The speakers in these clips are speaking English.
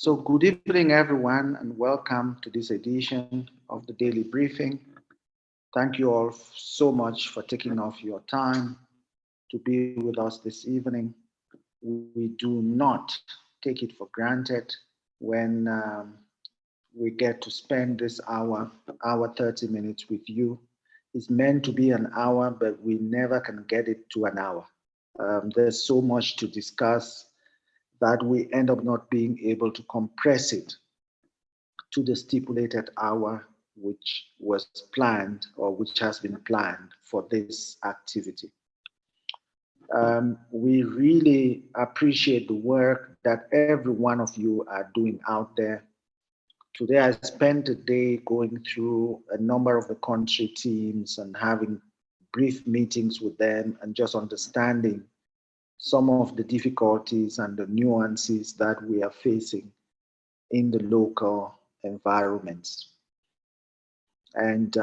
So, good evening, everyone, and welcome to this edition of the Daily Briefing. Thank you all so much for taking off your time to be with us this evening. We do not take it for granted when we get to spend this hour 30 minutes with you. It's meant to be an hour, but we never can get it to an hour. There's so much to discuss that we end up not being able to compress it to the stipulated hour which was planned or which has been planned for this activity. We really appreciate the work that every one of you are doing out there. Today, I spent a day going through a number of the country teams and having brief meetings with them and just understanding some of the difficulties and the nuances that we are facing in the local environments. And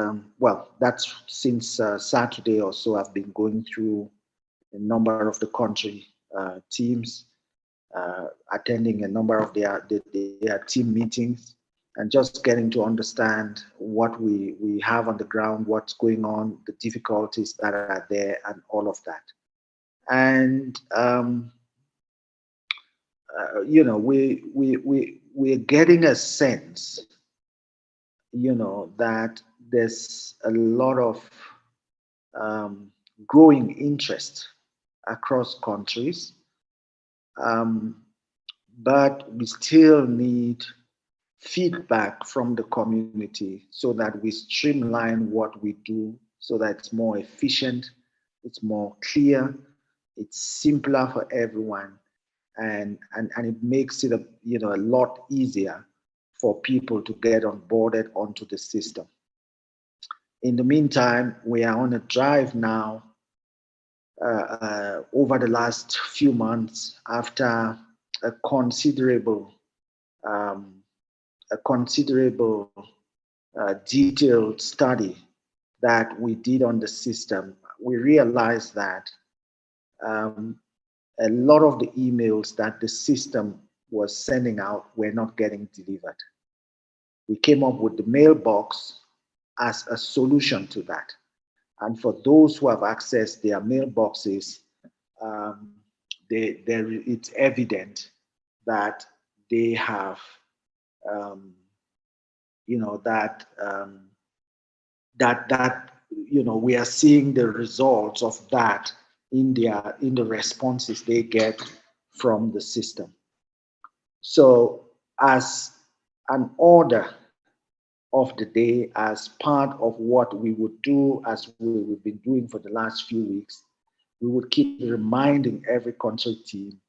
that's since Saturday or so, I've been going through a number of the country teams, attending a number of their team meetings, and just getting to understand what we have on the ground, what's going on, the difficulties that are there, and all of that. And we're getting a sense, that there's a lot of um, growing interest across countries, um, but we still need feedback from the community so that we streamline what we do so that it's more efficient, it's more clear, it's simpler for everyone, and it makes it a lot easier for people to get onboarded onto the system. In the meantime, we are on a drive now over the last few months after a considerable um, detailed study that we did on the system. We realized that um, a lot of the emails that the system was sending out were not getting delivered. We came up with the mailbox as a solution to that. And for those who have accessed their mailboxes, um, it's evident that they have, um, you know, that we are seeing the results of that in the responses they get from the system. So, as an order of the day, as part of what we would do, as we've been doing for the last few weeks, we would keep reminding every country team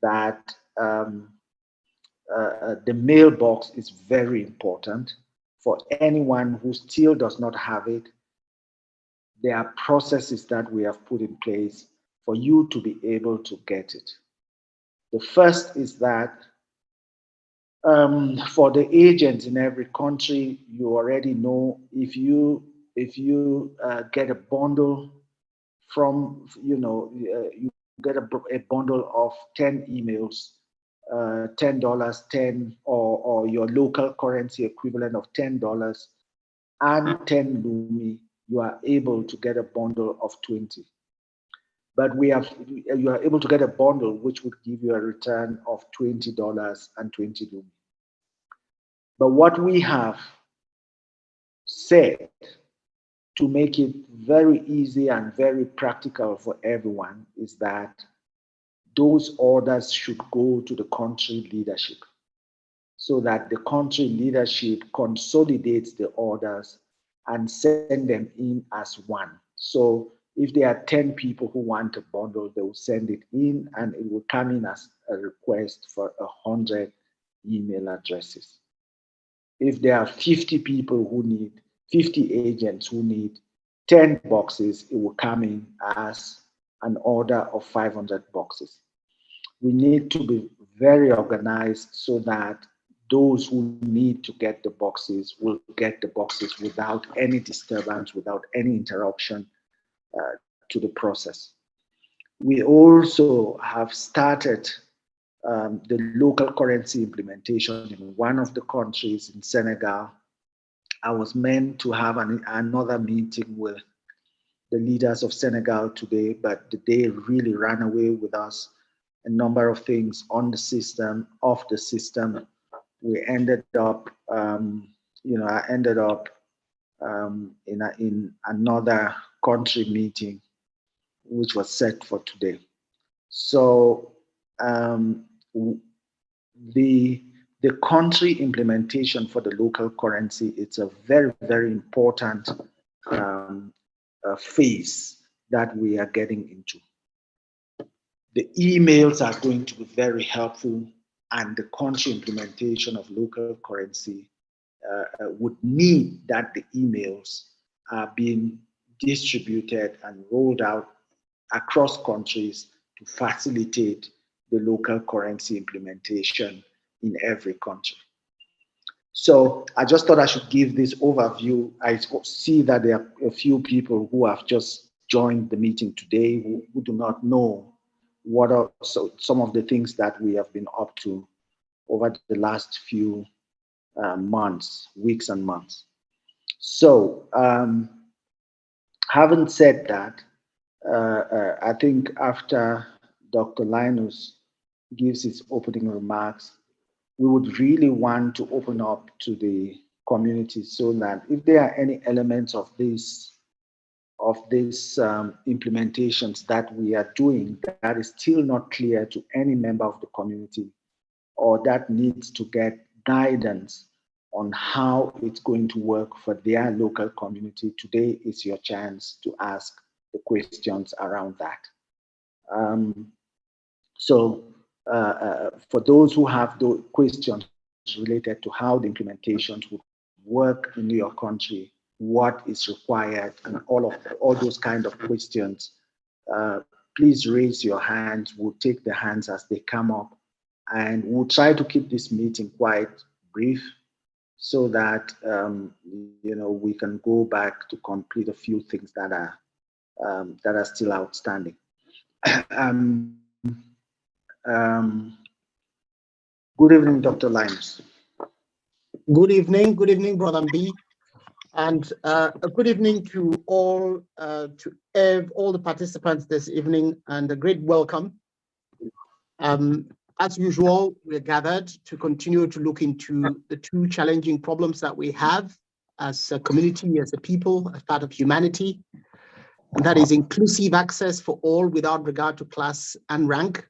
that the mailbox is very important. For anyone who still does not have it, there are processes that we have put in place for you to be able to get it. The first is that for the agents in every country, you already know if you get a bundle from you get a bundle of 10 emails, $10, 10 or your local currency equivalent of $10 and 10 Lumi, you are able to get a bundle of 20. But you are able to get a bundle which would give you a return of $20 and 20 Lumi. But what we have said to make it very easy and very practical for everyone is that those orders should go to the country leadership so that the country leadership consolidates the orders and send them in as one. So if there are 10 people who want a bundle, they will send it in and it will come in as a request for 100 email addresses. If there are 50 people who need, 50 agents who need 10 boxes, it will come in as an order of 500 boxes. We need to be very organized so that those who need to get the boxes will get the boxes without any disturbance, without any interruption to the process. We also have started the local currency implementation in one of the countries in Senegal. I was meant to have another meeting with the leaders of Senegal today, but the day really ran away with us. A number of things on the system, off the system. We ended up, I ended up in another country meeting, which was set for today. So the country implementation for the local currency, it's a very, very important phase that we are getting into. The emails are going to be very helpful, and the country implementation of local currency would need that the emails are being distributed and rolled out across countries to facilitate the local currency implementation in every country. So I just thought I should give this overview. I see that there are a few people who have just joined the meeting today who do not know what are some of the things that we have been up to over the last few weeks and months. So having said that, I think after Dr. Linus gives his opening remarks, we would really want to open up to the community so that if there are any elements of these implementations that we are doing that is still not clear to any member of the community, or that needs to get guidance on how it's going to work for their local community, today is your chance to ask the questions around that. For those who have those questions related to how the implementations would work in your country, what is required, and all those kind of questions, please raise your hands. We'll take the hands as they come up, and we'll try to keep this meeting quite brief so that we can go back to complete a few things that are still outstanding. Good evening, Dr. Linus. Good evening, Brother B, and a good evening to all the participants this evening, and a great welcome. As usual, we're gathered to continue to look into the two challenging problems that we have as a community, as a people, as part of humanity, and that is inclusive access for all without regard to class and rank,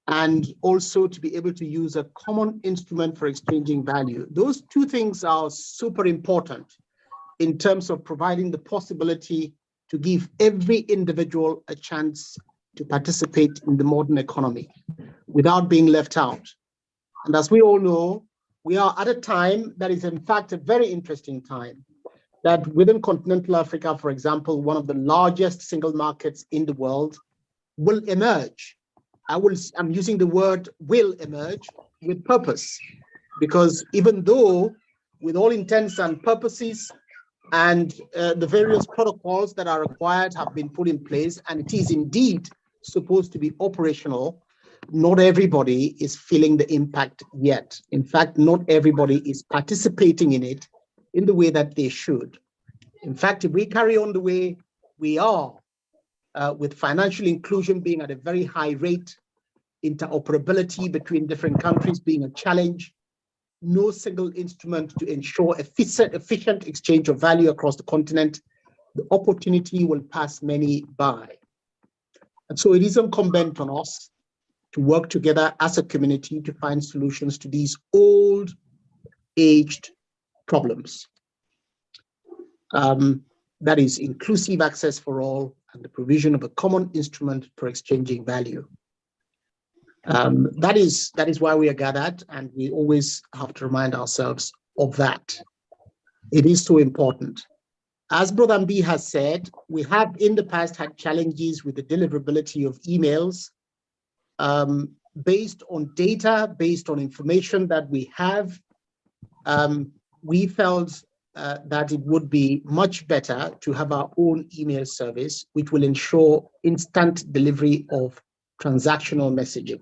and also to be able to use a common instrument for exchanging value. Those two things are super important in terms of providing the possibility to give every individual a chance to participate in the modern economy without being left out. And as we all know, we are at a time that is in fact a very interesting time, that within continental Africa, for example, one of the largest single markets in the world will emerge. I'm using the word will emerge with purpose, because even though with all intents and purposes and the various protocols that are required have been put in place, and it is indeed supposed to be operational, not everybody is feeling the impact yet. In fact, not everybody is participating in it in the way that they should. In fact, if we carry on the way we are, with financial inclusion being at a very high rate, interoperability between different countries being a challenge, no single instrument to ensure efficient exchange of value across the continent, the opportunity will pass many by. And so it is incumbent on us to work together as a community to find solutions to these old, aged problems. That is inclusive access for all and the provision of a common instrument for exchanging value. That is why we are gathered, and we always have to remind ourselves of that. It is so important. As Brother Mbi has said, we have in the past had challenges with the deliverability of emails based on data, based on information that we have. We felt that it would be much better to have our own email service, which will ensure instant delivery of transactional messaging.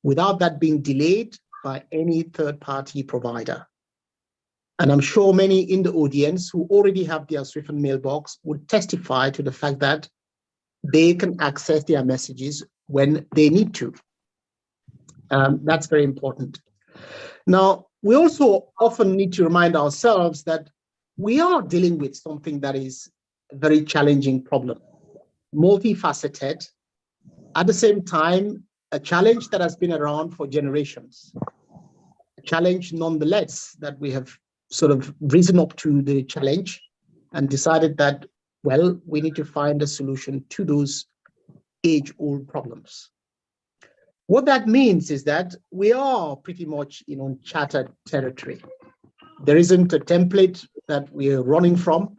without that being delayed by any third-party provider. And I'm sure many in the audience who already have their Swift mailbox would testify to the fact that they can access their messages when they need to. That's very important. Now, we also often need to remind ourselves that we are dealing with something that is a very challenging problem, multifaceted, at the same time, a challenge that has been around for generations. A challenge nonetheless that we have sort of risen up to the challenge and decided that, well, we need to find a solution to those age-old problems. What that means is that we are pretty much in uncharted territory. There isn't a template that we are running from,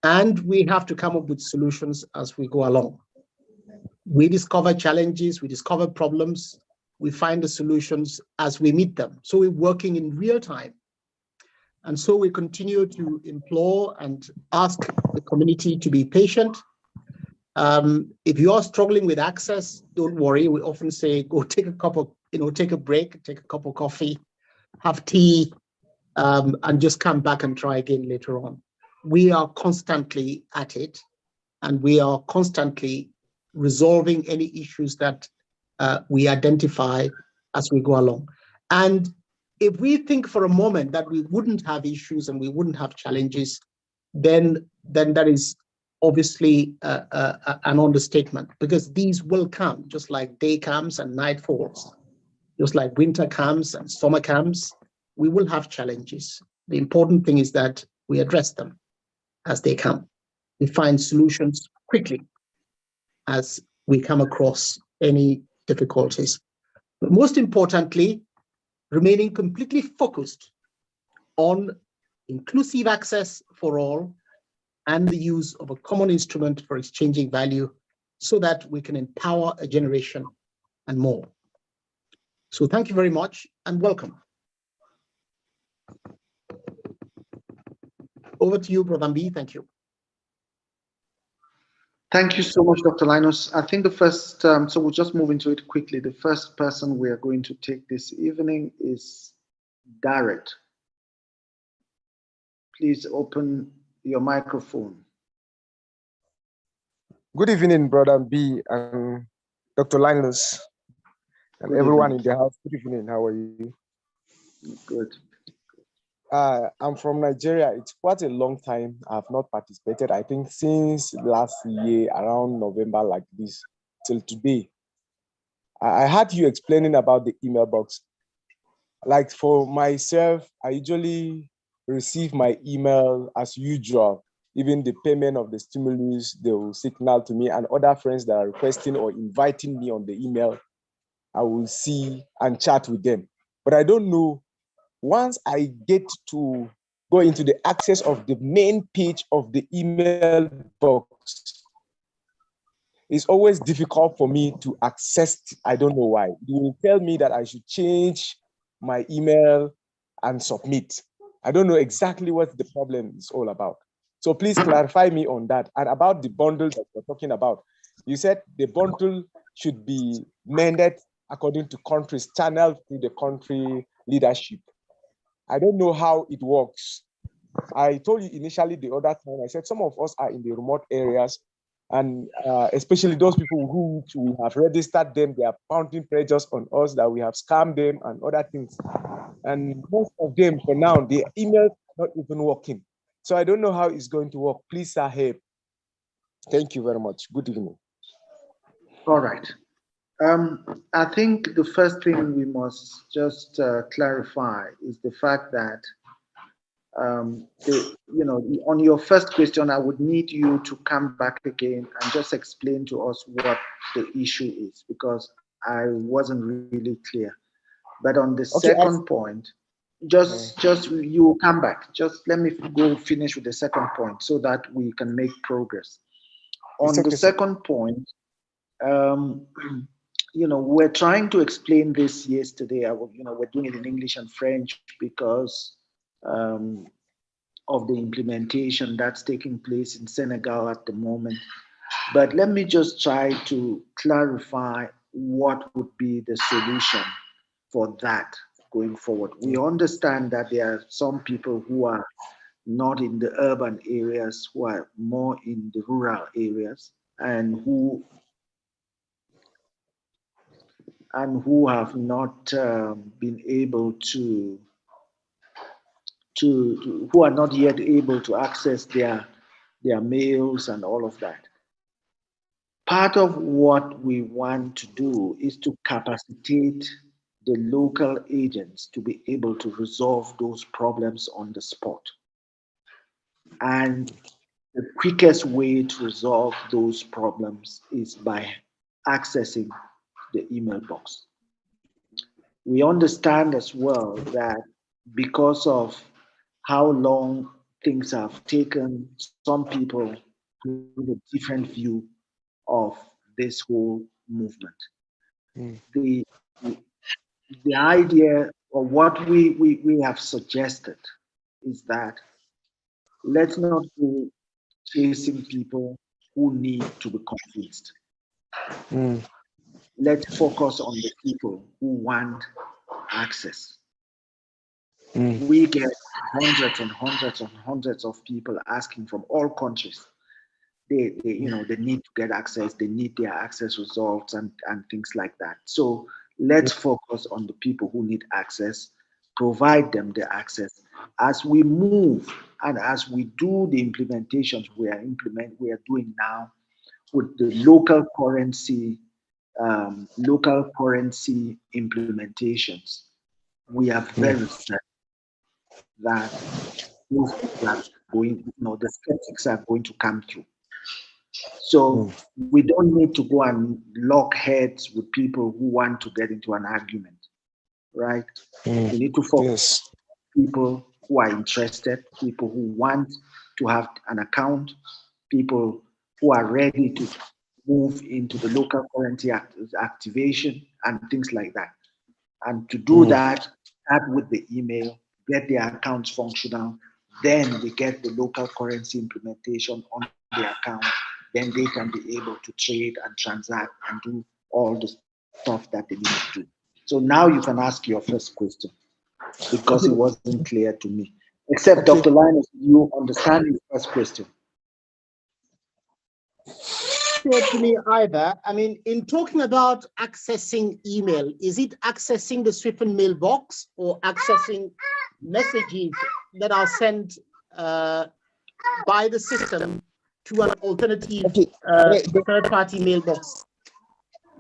and we have to come up with solutions as we go along. We discover challenges, we discover problems, we find the solutions as we meet them. So we're working in real time. And so we continue to implore and ask the community to be patient. If you are struggling with access, don't worry. We often say, go take a cup of, take a break, take a cup of coffee, have tea, and just come back and try again later on. We are constantly at it, and we are constantly resolving any issues that we identify as we go along. And if we think for a moment that we wouldn't have issues and we wouldn't have challenges, then that is obviously an understatement, because these will come, just like day comes and night falls, just like winter comes and summer comes. We will have challenges. The important thing is that we address them as they come. We find solutions quickly as we come across any difficulties. But most importantly, remaining completely focused on inclusive access for all and the use of a common instrument for exchanging value so that we can empower a generation and more. So thank you very much and welcome. Over to you, Brother B. Thank you. Thank you so much, Dr. Linus. I think the first, so we'll just move into it quickly. The first person we are going to take this evening is Darrett. Please open your microphone. Good evening, Brother B and Dr. Linus and Good everyone evening. in the house. Good evening. How are you? Good. I'm from Nigeria. It's quite a long time I've not participated. I think since last year, around November like this, till today. I heard you explaining about the email box. Like for myself, I usually receive my email as usual. Even the payment of the stimulus, they will signal to me, and other friends that are requesting or inviting me on the email, I will see and chat with them. But I don't know, once I get to go into the access of the main page of the email box, it's always difficult for me to access. I don't know why. You will tell me that I should change my email and submit. I don't know exactly what the problem is all about. So please clarify me on that. And about the bundle that you're talking about, you said the bundle should be mended according to countries, channeled through the country leadership. I don't know how it works. I told you initially the other time, I said some of us are in the remote areas, and especially those people who we have registered them, they are mounting pressures on us that we have scammed them and other things. And most of them, for now, the email not even working. So I don't know how it's going to work. Please, sir, help. Thank you very much. Good evening. All right. I think the first thing we must just clarify is the fact that, on your first question, I would need you to come back again and just explain to us what the issue is, because I wasn't really clear. But on the second point, just you come back. Just let me go finish with the second point so that we can make progress. On the second point, we're trying to explain this yesterday. We're doing it in English and French because of the implementation that's taking place in Senegal at the moment. But let me just try to clarify what would be the solution for that going forward. We understand that there are some people who are not in the urban areas, who are more in the rural areas, and who have not been able to who are not yet able to access their mails and all of that. Part of what we want to do is to capacitate the local agents to be able to resolve those problems on the spot. And the quickest way to resolve those problems is by accessing the email box. We understand as well that because of how long things have taken, some people have a different view of this whole movement. The idea, or what we have suggested, is that let's not go chasing people who need to be convinced. Let's focus on the people who want access. We get hundreds and hundreds and hundreds of people asking from all countries. They need to get access, they need their access results and things like that. So let's focus on the people who need access, provide them the access. As we move and as we do the implementations we are doing now with the local currency implementations, we are very certain that those people are the skeptics are going to come through. So we don't need to go and lock heads with people who want to get into an argument, right? We need to focus on people who are interested, people who want to have an account, people who are ready to move into the local currency activation and things like that. And to do that, start with the email, get their accounts functional, then we get the local currency implementation on the account. Then they can be able to trade and transact and do all the stuff that they need to do. So now you can ask your first question, because it wasn't clear to me. Except Dr. Linus, you understand your first question? Sure to me either. I mean, in talking about accessing email, is it accessing the Swift mailbox or accessing messages that are sent by the system to an alternative third-party mailbox,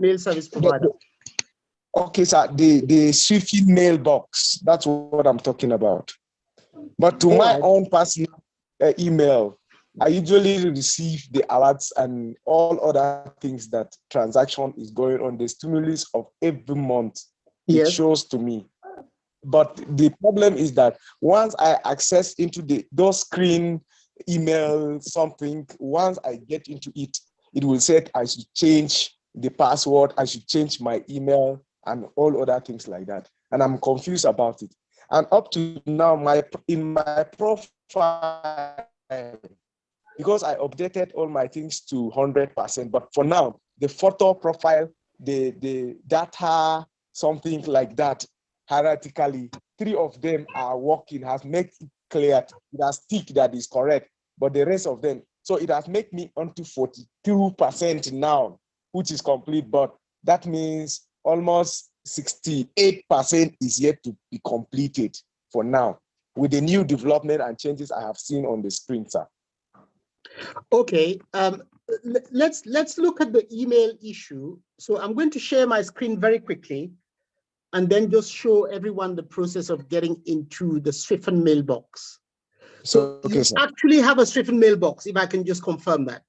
mail service provider? Okay, sir, the Swift mailbox, that's what I'm talking about. But to my own personal email, I usually receive the alerts and all other things that transaction is going on, the stimulus of every month. It shows to me. But the problem is that once I access into those screen email something, once I get into it, it will say I should change the password, I should change my email and all other things like that. And I'm confused about it. And up to now, in my profile, because I updated all my things to 100%, but for now, the photo profile, the data, something like that, hierarchically, 3 of them are working, has made it clear, it has ticked that is correct, but the rest of them, so it has made me onto 42% now, which is complete, but that means almost 68% is yet to be completed for now, with the new development and changes I have seen on the screen, sir. Okay, let's look at the email issue. So I'm going to share my screen very quickly and then just show everyone the process of getting into the Swift mailbox. So you actually have a Swift mailbox, if I can just confirm that.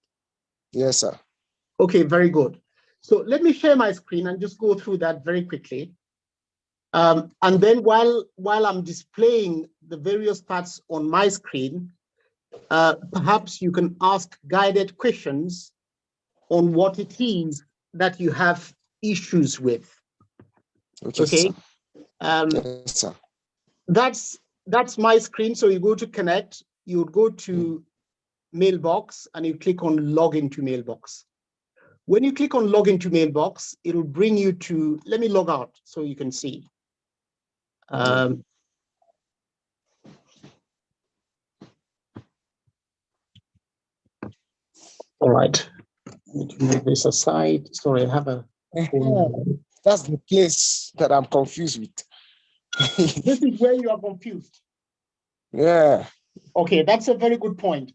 Yes, sir. Okay, very good. So let me share my screen and just go through that very quickly. And then while I'm displaying the various parts on my screen, perhaps you can ask guided questions on what it is that you have issues with. Okay. Yes, sir. That's my screen. So you go to connect, you would go to mailbox and you click on log into mailbox. When you click on log into mailbox, it'll bring you to, let me log out so you can see. All right, let me move this aside. Sorry, I have a phone. That's the place that I'm confused with. This is where you are confused. Yeah. Okay, that's a very good point.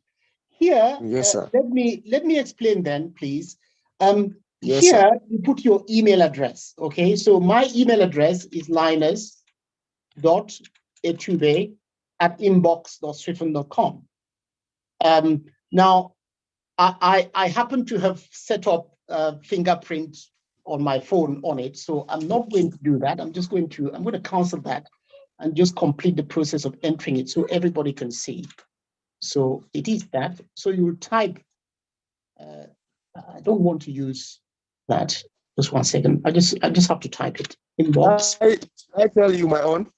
Here, Yes, sir. let me explain then, please. Yes, here sir. you put your email address. Okay, so my email address is linus.etube@inbox.swiffen.com. Now, I happen to have set up fingerprint on my phone on it, so I'm not going to do that. I'm going to cancel that and just complete the process of entering it so everybody can see. So it is that. So you will type. I don't want to use that. Just 1 second. I just have to type it. Inbox. I tell you my own.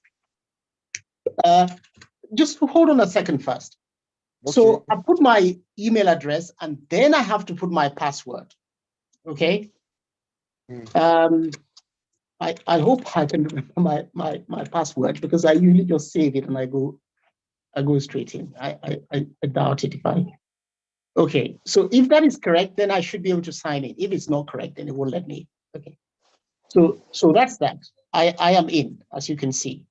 Just hold on a second first. Okay. So I put my email address and then I have to put my password. Okay. I hope I can remember my password because I usually just save it and I go straight in. I doubt it if I. Okay, so if that is correct, then I should be able to sign in. If it's not correct, then it won't let me. Okay, so that's that. I am in, as you can see.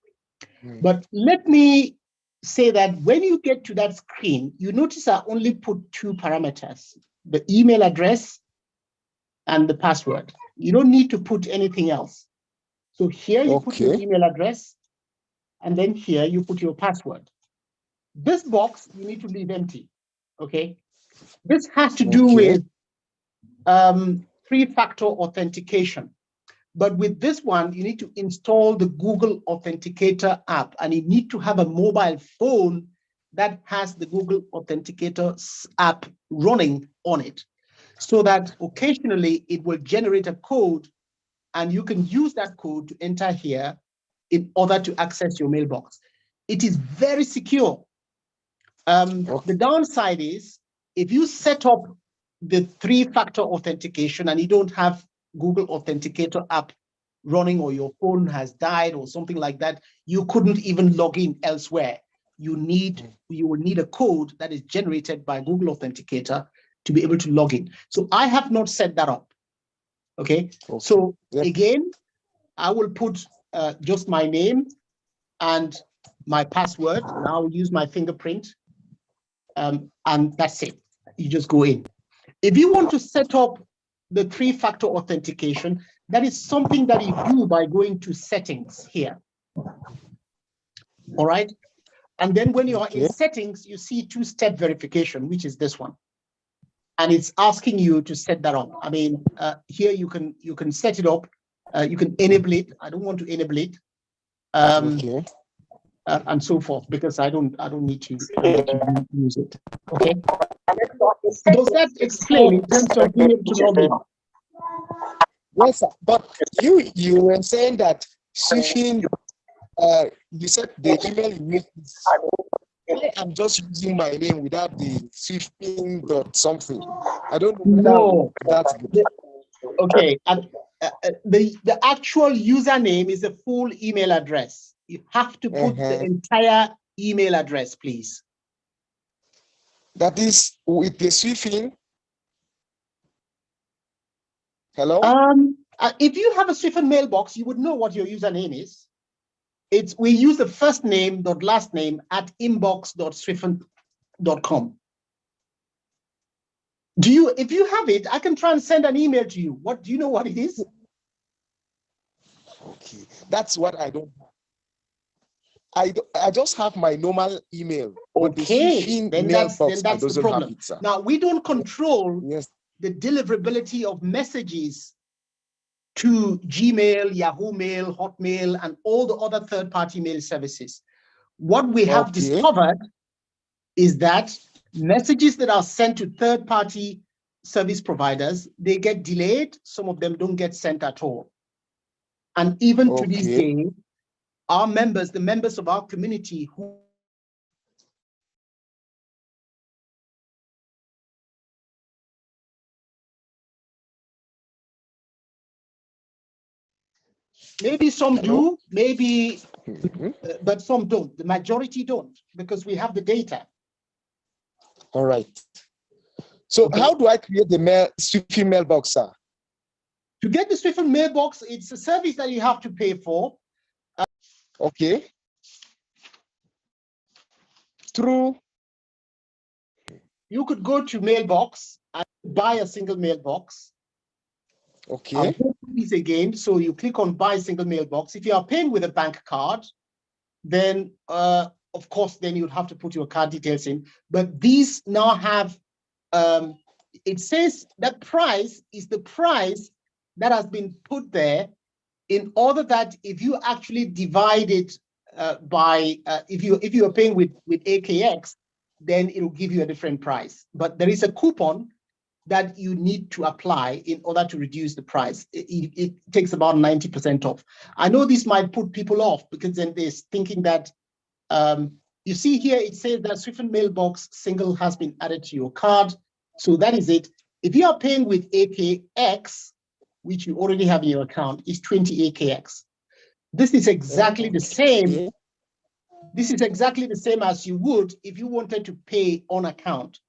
But let me say that when you get to that screen, you notice I only put 2 parameters: the email address and the password. You don't need to put anything else. So here you put your email address, and then here you put your password. This box you need to leave empty. Okay. This has to do with 3-factor authentication. But with this one, you need to install the Google Authenticator app, and you need to have a mobile phone that has the Google Authenticator app running on it, so that occasionally it will generate a code, and you can use that code to enter here in order to access your mailbox. It is very secure. The downside is if you set up the 3-factor authentication and you don't have Google Authenticator app running, or your phone has died or something like that, you couldn't even log in elsewhere. You will need a code that is generated by Google Authenticator to be able to log in. So I have not set that up. Okay. So again, I will put just my name and my password, and I'll use my fingerprint. And that's it. You just go in. If you want to set up the 3-factor authentication, that is something that you do by going to settings here. All right. And then when you are in settings, you see 2-step verification, which is this one. And it's asking you to set that up. I mean, here you can set it up. You can enable it. I don't want to enable it. And so forth, because I don't need to use it. Okay. Does that explain in terms of being able to log in? Yes, sir. But you were saying that switching, you said the email you use, I'm just using my name without the switching dot something. I don't know. No. That's good. Okay. The actual username is a full email address. You have to put the entire email address, please. That is with the switching. Hello? If you have a Swiffen mailbox, you would know what your username is. We use the first name dot last name at inbox.swiffen.com. If you have it, I can try and send an email to you. Do you know what it is? Okay, that's what I don't have. I just have my normal email. Okay, then that's the problem. Now, we don't control the deliverability of messages to Gmail, Yahoo Mail, Hotmail, and all the other third-party mail services. What we have discovered is that messages that are sent to third-party service providers, they get delayed. Some of them don't get sent at all. And even to this day, our members, the members of our community who Maybe some do, maybe, Mhm. but some don't. The majority don't, because we have the data. All right. So Okay. how do I create the Swift mailbox, sir? To get the Swift mailbox, it's a service that you have to pay for. Okay. Through. You could go to mailbox and buy a single mailbox. Okay. I'll go through this again. So you click on buy single mailbox. If you are paying with a bank card, then of course, then you'd have to put your card details in. But these now have, it says that price is the price that has been put there in order that if you actually divide it by, if you are paying with AKX, then it will give you a different price. But there is a coupon that you need to apply in order to reduce the price. It takes about 90% off. I know this might put people off because then they're thinking that, you see here, it says that Swift Mailbox single has been added to your card. So that is it. If you are paying with AKX, which you already have in your account, is 20 AKX. This is exactly the same. This is exactly the same as you would if you wanted to pay on account.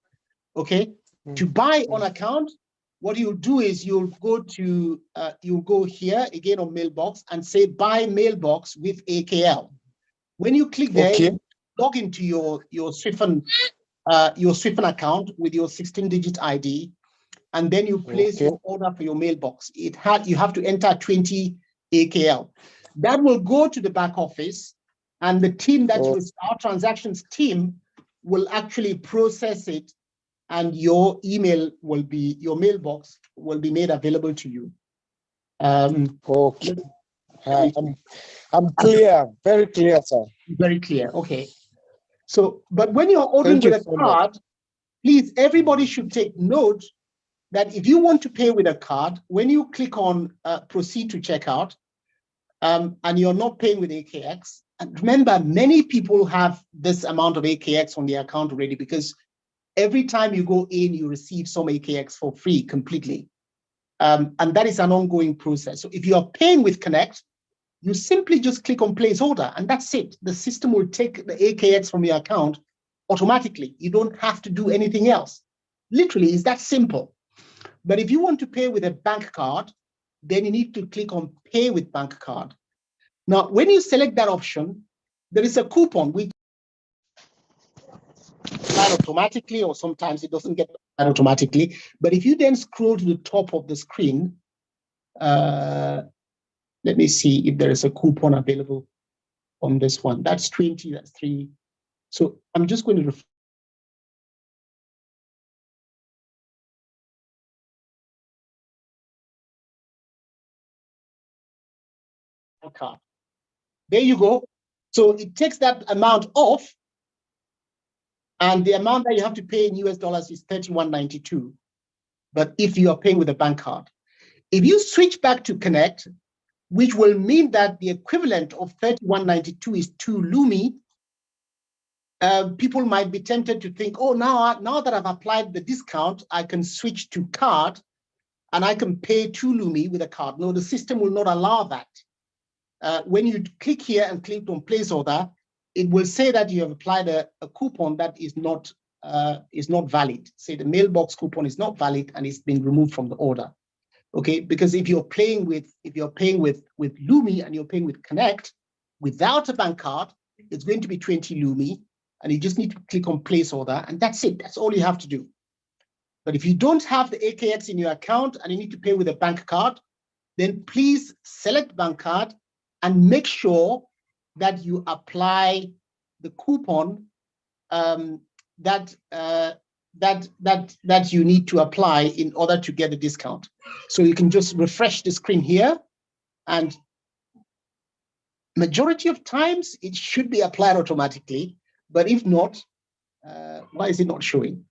Okay. To buy on account, what you'll do is you'll go here again on mailbox and say buy mailbox with AKL. When you click there, Okay. you log into your Swift account with your 16-digit ID, and then you place your order for your mailbox. You have to enter 20 AKL. That will go to the back office, and the team our transactions team will actually process it, and your mailbox will be made available to you. Okay. I'm clear, very clear, sir. Very clear. Okay. So, but when you're ordering Thank you with a so card, much. please, everybody should take note that if you want to pay with a card, when you click on proceed to checkout, and you're not paying with AKX, and remember, many people have this amount of AKX on their account already, because every time you go in, you receive some AKX for free completely. And that is an ongoing process. So if you are paying with Connect, you simply just click on place order, and that's it. The system will take the AKX from your account automatically. You don't have to do anything else. Literally, it's that simple. But if you want to pay with a bank card, then you need to click on pay with bank card. Now, when you select that option, there is a coupon which applied automatically, or sometimes it doesn't get applied automatically. But if you then scroll to the top of the screen, let me see if there is a coupon available on this one. That's 20, that's 3. So I'm just going to card. There you go. So it takes that amount off, and the amount that you have to pay in US dollars is $31.92. But if you are paying with a bank card, if you switch back to Connect, which will mean that the equivalent of $31.92 is 2 Lumi, people might be tempted to think, oh, now that I've applied the discount, I can switch to card and I can pay 2 Lumi with a card. No, the system will not allow that. When you click here and click on place order, it will say that you have applied a coupon that is not valid. Say the mailbox coupon is not valid and it's been removed from the order. Okay, because if you're paying with Lumi and you're paying with Connect without a bank card, it's going to be 20 Lumi, and you just need to click on place order, and that's it. That's all you have to do. But if you don't have the AKX in your account and you need to pay with a bank card, then please select bank card and make sure that you apply the coupon that you need to apply in order to get a discount. So you can just refresh the screen here, and majority of times it should be applied automatically. But if not, why is it not showing?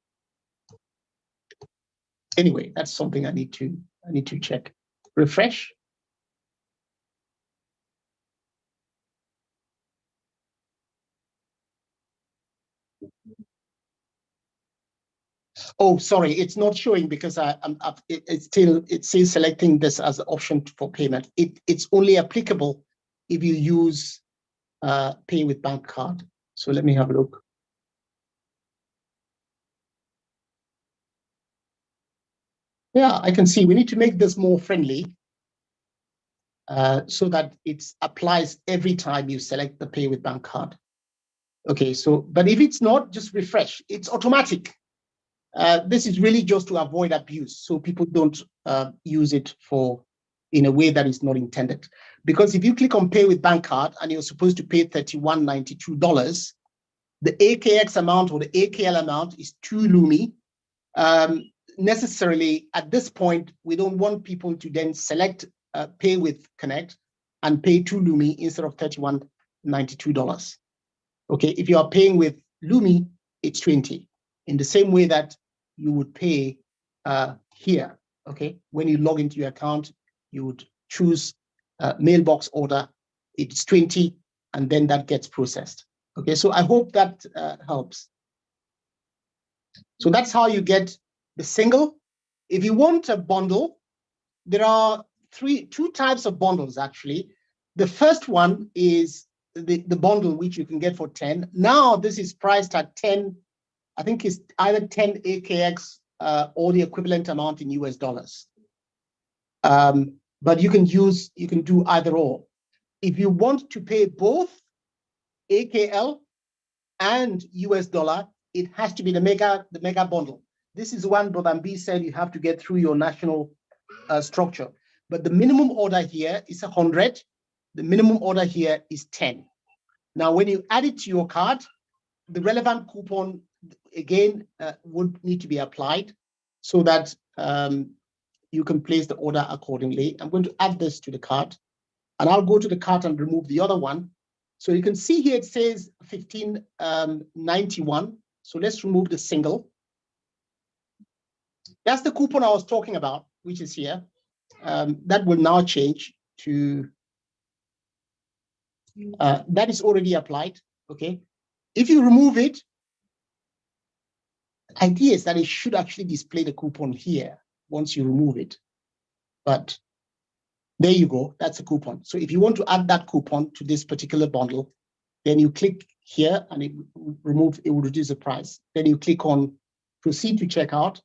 Anyway, that's something I need to check. Refresh. Oh, sorry, it's not showing because it's still selecting this as an option for payment. It's only applicable if you use pay with bank card. So let me have a look. Yeah, I can see we need to make this more friendly so that it applies every time you select the pay with bank card. Okay, so, but if it's not, just refresh. It's automatic. This is really just to avoid abuse, so people don't use it in a way that is not intended. Because if you click on pay with bank card and you're supposed to pay $31.92, the AKX amount or the AKL amount is 2 Lumi. Necessarily, at this point, we don't want people to then select pay with Connect and pay 2 Lumi instead of $31.92. Okay, if you are paying with Lumi, it's 20. In the same way that you would pay here, okay? When you log into your account, you would choose mailbox order, it's 20, and then that gets processed. Okay, so I hope that helps. So that's how you get the single. If you want a bundle, there are two types of bundles, actually. The first one is the bundle which you can get for 10. Now this is priced at 10, I think it's either 10 AKX or the equivalent amount in US dollars. But you can do either or. If you want to pay both AKL and US dollar, it has to be the mega bundle. This is one Brother B said you have to get through your national structure. But the minimum order here is 100. The minimum order here is 10. Now, when you add it to your card, the relevant coupon, again, would need to be applied so that you can place the order accordingly. I'm going to add this to the cart, and I'll go to the cart and remove the other one. So you can see here it says 1591. So let's remove the single. That's the coupon I was talking about, which is here. That will now change to, that is already applied, okay? If you remove it, the idea is that it should actually display the coupon here once you remove it. But there you go, that's a coupon. So if you want to add that coupon to this particular bundle, then you click here and it will reduce the price. Then you click on proceed to checkout.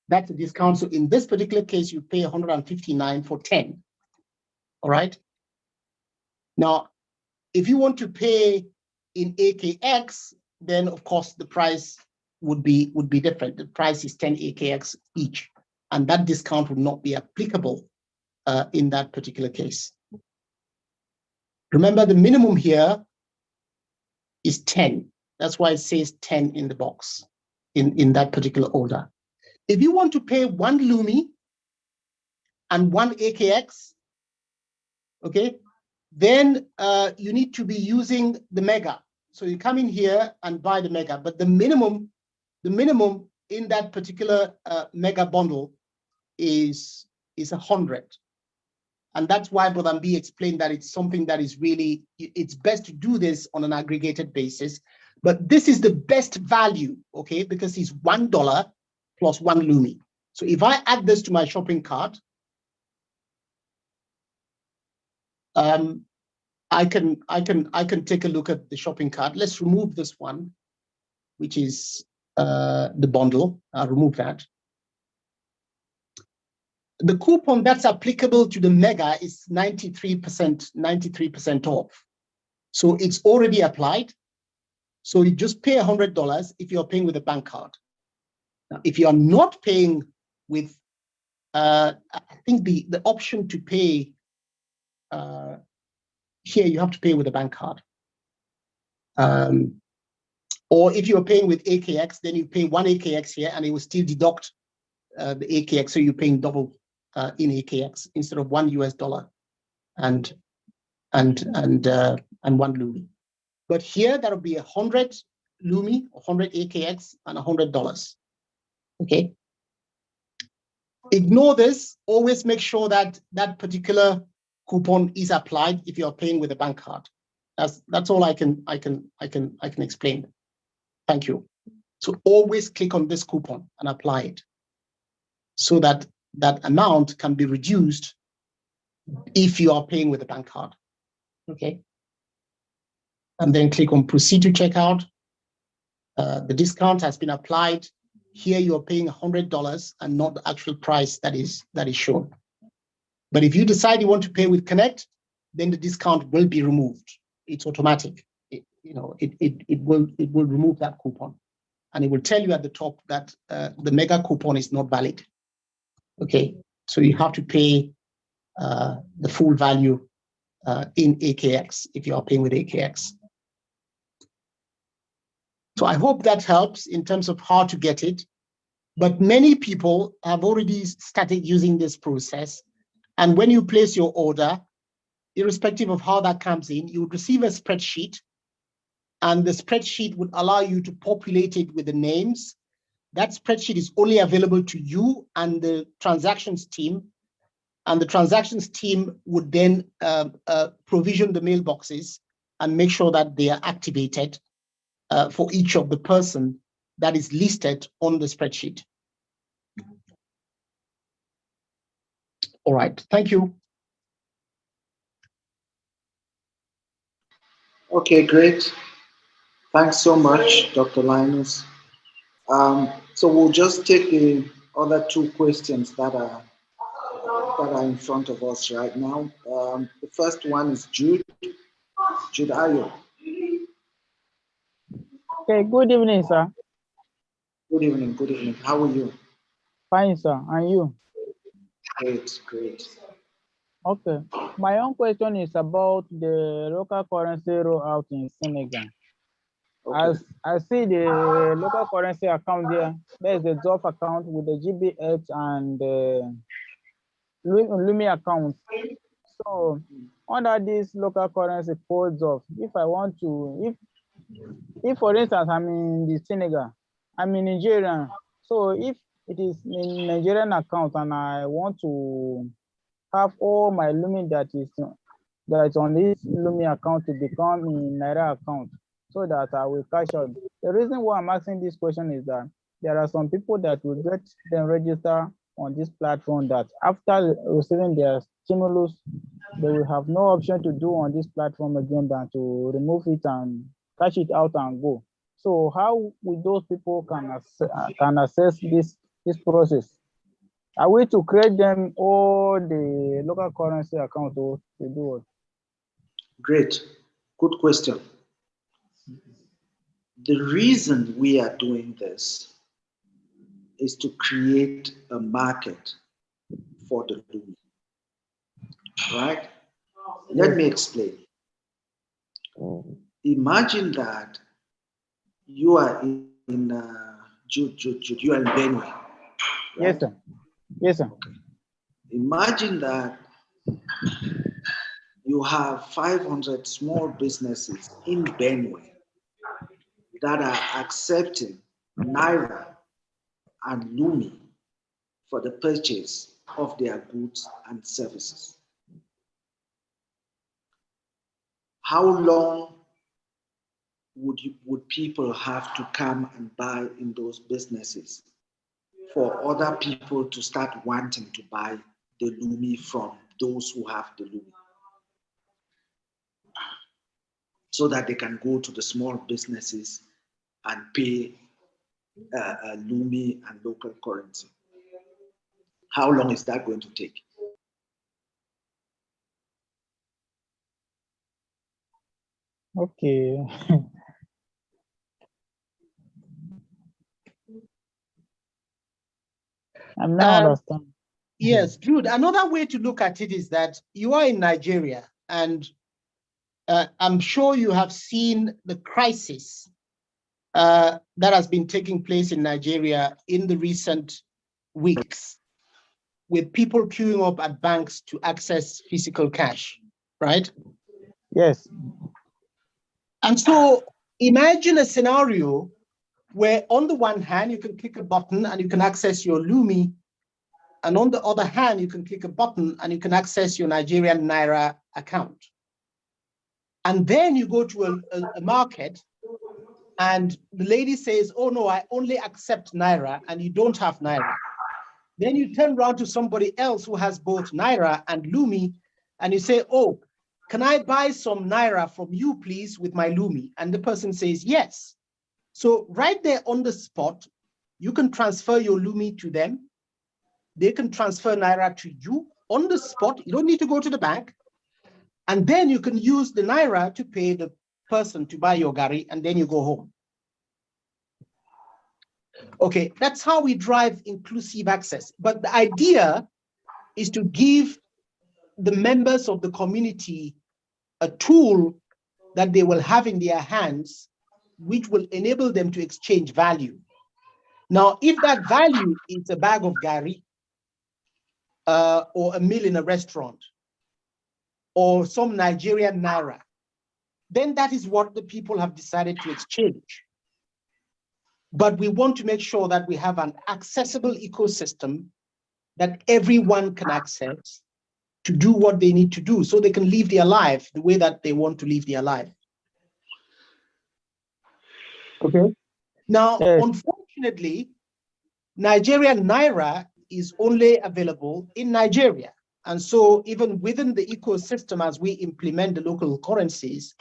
That's a discount. So in this particular case, you pay 159 for 10. All right. Now, if you want to pay in AKX, then of course the price would be different. The price is 10 AKX each, and that discount would not be applicable in that particular case. Remember, the minimum here is 10. That's why it says 10 in the box in that particular order. If you want to pay 1 Lumi and 1 AKX, okay, then you need to be using the mega. So you come in here and buy the mega, but the minimum in that particular mega bundle is 100. And that's why Brother B explained that it's something that is really, it's best to do this on an aggregated basis. But this is the best value, okay, because it's $1 plus 1 Lumi. So if I add this to my shopping cart, I can take a look at the shopping cart. Let's remove this one, which is the bundle. I'll remove that. The coupon that's applicable to the mega is 93% off. So it's already applied. So you just pay $100 if you're paying with a bank card. Now, if you are not paying with, I think the option to pay here, you have to pay with a bank card. Or if you're paying with AKX, then you pay 1 AKX here and it will still deduct the AKX. So you're paying double in AKX instead of $1 US and 1 Lumi. But here that'll be 100 Lumi, 100 AKX, and $100. Okay. Ignore this. Always make sure that that particular coupon is applied if you're paying with a bank card. That's all I can explain. Thank you. So always click on this coupon and apply it so that that amount can be reduced if you are paying with a bank card. Okay. And then click on proceed to checkout. The discount has been applied. Here you are paying $100 and not the actual price that is shown. But if you decide you want to pay with Connect, then the discount will be removed. It's automatic. It will remove that coupon, and it will tell you at the top that the mega coupon is not valid. Okay, so you have to pay the full value in AKX if you are paying with AKX. So I hope that helps in terms of how to get it. But many people have already started using this process. And when you place your order, irrespective of how that comes in, you would receive a spreadsheet, and the spreadsheet would allow you to populate it with the names. That spreadsheet is only available to you and the transactions team, and the transactions team would then provision the mailboxes and make sure that they are activated for each of the person that is listed on the spreadsheet. All right, thank you. Okay, great. Thanks so much, Dr. Linus. So we'll just take the other two questions that are in front of us right now. The first one is Jude. Jude, are you? Okay, good evening, sir. Good evening, good evening. How are you? Fine, sir. And you? Great, great. Okay. My own question is about the local currency rollout in Senegal. Okay. As I see the local currency account there, there's the DOF account with the GBH and the Lumi account. So under this local currency codes of, if I want to, if for instance, I'm in the Senegal, I'm in Nigeria. So if it is in Nigerian account and I want to have all my Lumi that is on this Lumi account to become in Naira account so that I will cash out. The reason why I'm asking this question is that there are some people that will get them register on this platform that after receiving their stimulus, they will have no option to do on this platform again than to remove it and cash it out and go. So how will those people can assess this process? Are we to create them all the local currency account or to do what? Great, good question. The reason we are doing this is to create a market for the Lumi, right? Let me explain. Imagine that you are in you are in Benue. Right? Yes, sir. Yes, sir. Imagine that you have 500 small businesses in Benue that are accepting Naira and Lumi for the purchase of their goods and services. How long would people have to come and buy in those businesses for other people to start wanting to buy the Lumi from those who have the Lumi, so that they can go to the small businesses and pay Lumi and local currency? How long is that going to take? Okay. I'm not understanding. Yes, Jude. Another way to look at it is that you are in Nigeria, and I'm sure you have seen the crisis that has been taking place in Nigeria in the recent weeks, with people queuing up at banks to access physical cash, right? Yes. And so imagine a scenario where on the one hand, you can click a button and you can access your Lumi, and on the other hand, you can click a button and you can access your Nigerian Naira account. And then you go to a market and the lady says, oh no, I only accept Naira, and you don't have Naira. Then you turn around to somebody else who has both Naira and Lumi, and you say, oh, can I buy some Naira from you, please, with my Lumi? And the person says, yes. So right there on the spot, you can transfer your Lumi to them. They can transfer Naira to you on the spot. You don't need to go to the bank. And then you can use the Naira to pay the person to buy your gari, and then you go home. Okay, that's how we drive inclusive access. But the idea is to give the members of the community a tool that they will have in their hands, which will enable them to exchange value. Now, if that value is a bag of gari, or a meal in a restaurant, or some Nigerian Naira, then that is what the people have decided to exchange. But we want to make sure that we have an accessible ecosystem that everyone can access to do what they need to do so they can live their life the way that they want to live their life. Okay. Now, unfortunately, Nigerian Naira is only available in Nigeria. And so even within the ecosystem, as we implement the local currencies,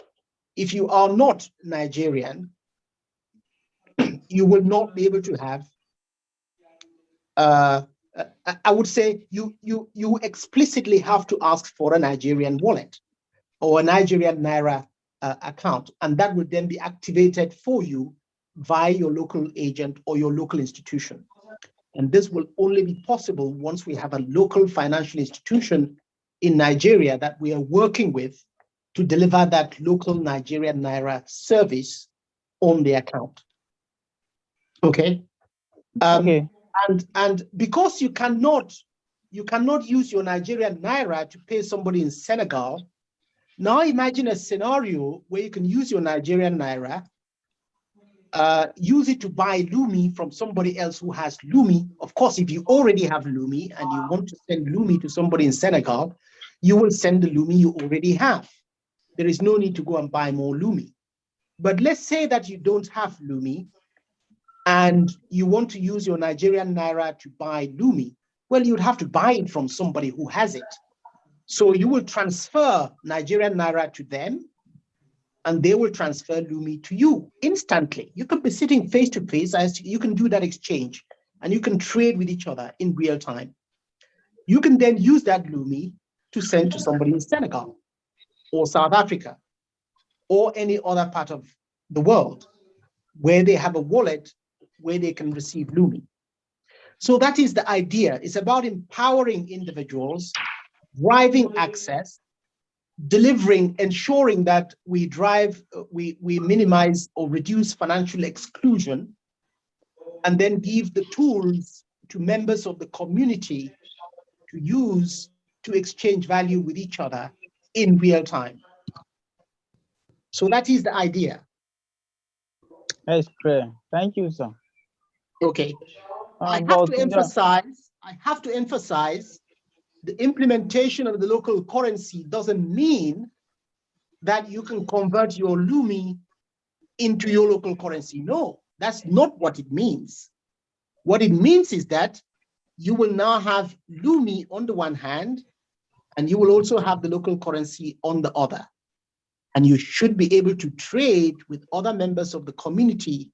if you are not Nigerian, you will not be able to have, I would say you explicitly have to ask for a Nigerian wallet or a Nigerian Naira account, and that would then be activated for you via your local agent or your local institution. And this will only be possible once we have a local financial institution in Nigeria that we are working with to deliver that local Nigerian Naira service on the account. Okay. Okay. And because you cannot use your Nigerian Naira to pay somebody in Senegal, now imagine a scenario where you can use your Nigerian Naira, use it to buy Lumi from somebody else who has Lumi. Of course, if you already have Lumi and you want to send Lumi to somebody in Senegal, you will send the Lumi you already have. There is no need to go and buy more Lumi. But let's say that you don't have Lumi and you want to use your Nigerian Naira to buy Lumi. Well, you'd have to buy it from somebody who has it. So you will transfer Nigerian Naira to them, and they will transfer Lumi to you instantly. You could be sitting face to face, as you can do that exchange, and you can trade with each other in real time. You can then use that Lumi to send to somebody in Senegal or South Africa or any other part of the world where they have a wallet where they can receive Lumi. So that is the idea. It's about empowering individuals, driving access, delivering, ensuring that we minimize or reduce financial exclusion, and then give the tools to members of the community to use to exchange value with each other in real time. So that is the idea. That's clear. Thank you, sir. Okay. I have to emphasize the implementation of the local currency doesn't mean that you can convert your Lumi into your local currency. No, that's not what it means. What it means is that you will now have Lumi on the one hand, and you will also have the local currency on the other. And you should be able to trade with other members of the community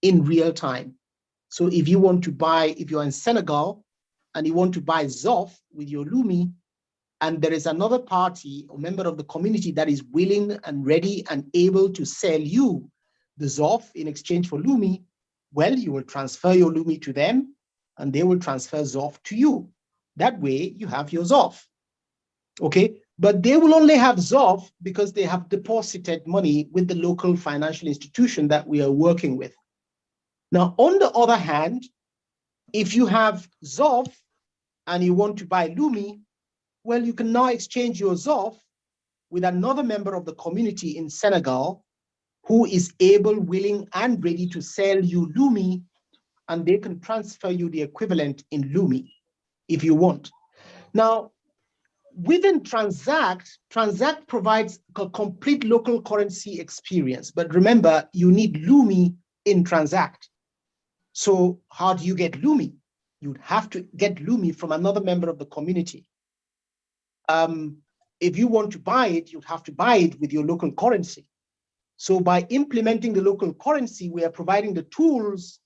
in real time. So if you want to buy, if you're in Senegal and you want to buy Zoff with your Lumi, and there is another party or member of the community that is willing and ready and able to sell you the Zoff in exchange for Lumi, well, you will transfer your Lumi to them and they will transfer Zoff to you. That way you have your Zoff. Okay, but they will only have Zoff because they have deposited money with the local financial institution that we are working with. Now, on the other hand, if you have Zoff and you want to buy Lumi, well, you can now exchange your Zoff with another member of the community in Senegal who is able, willing, and ready to sell you Lumi, and they can transfer you the equivalent in Lumi if you want. Now, within Transact provides a complete local currency experience. But remember, you need Lumi in Transact. So how do you get Lumi? You'd have to get Lumi from another member of the community. If you want to buy it, you'd have to buy it with your local currency. So by implementing the local currency, we are providing the tools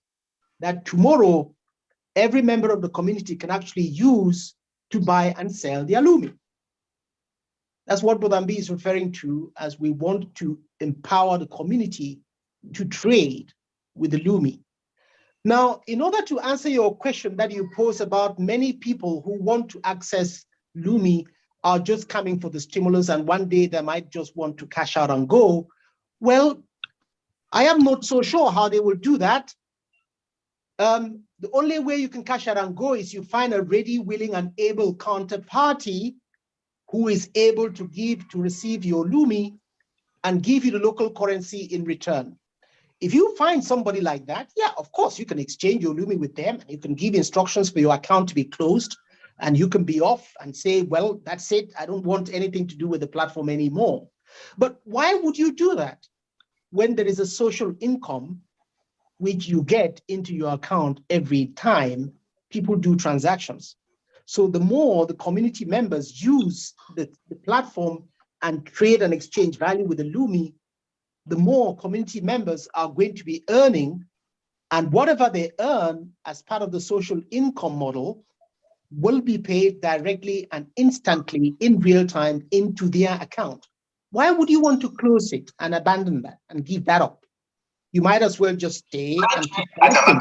that tomorrow every member of the community can actually use to buy and sell their Lumi. That's what Bodambi is referring to as we want to empower the community to trade with the Lumi. Now, in order to answer your question that you posed about many people who want to access Lumi are just coming for the stimulus and one day they might just want to cash out and go. Well, I am not so sure how they will do that. The only way you can cash out and go is you find a ready, willing, and able counterparty who is able to receive your Lumi and give you the local currency in return. If you find somebody like that, yeah, of course, you can exchange your Lumi with them. You can give instructions for your account to be closed and you can be off and say, well, that's it. I don't want anything to do with the platform anymore. But why would you do that when there is a social income which you get into your account every time people do transactions? So the more the community members use the platform and trade and exchange value with the Lumi, the more community members are going to be earning, and whatever they earn as part of the social income model will be paid directly and instantly in real time into their account. Why would you want to close it and abandon that and give that up? You might as well just stay and keep collecting.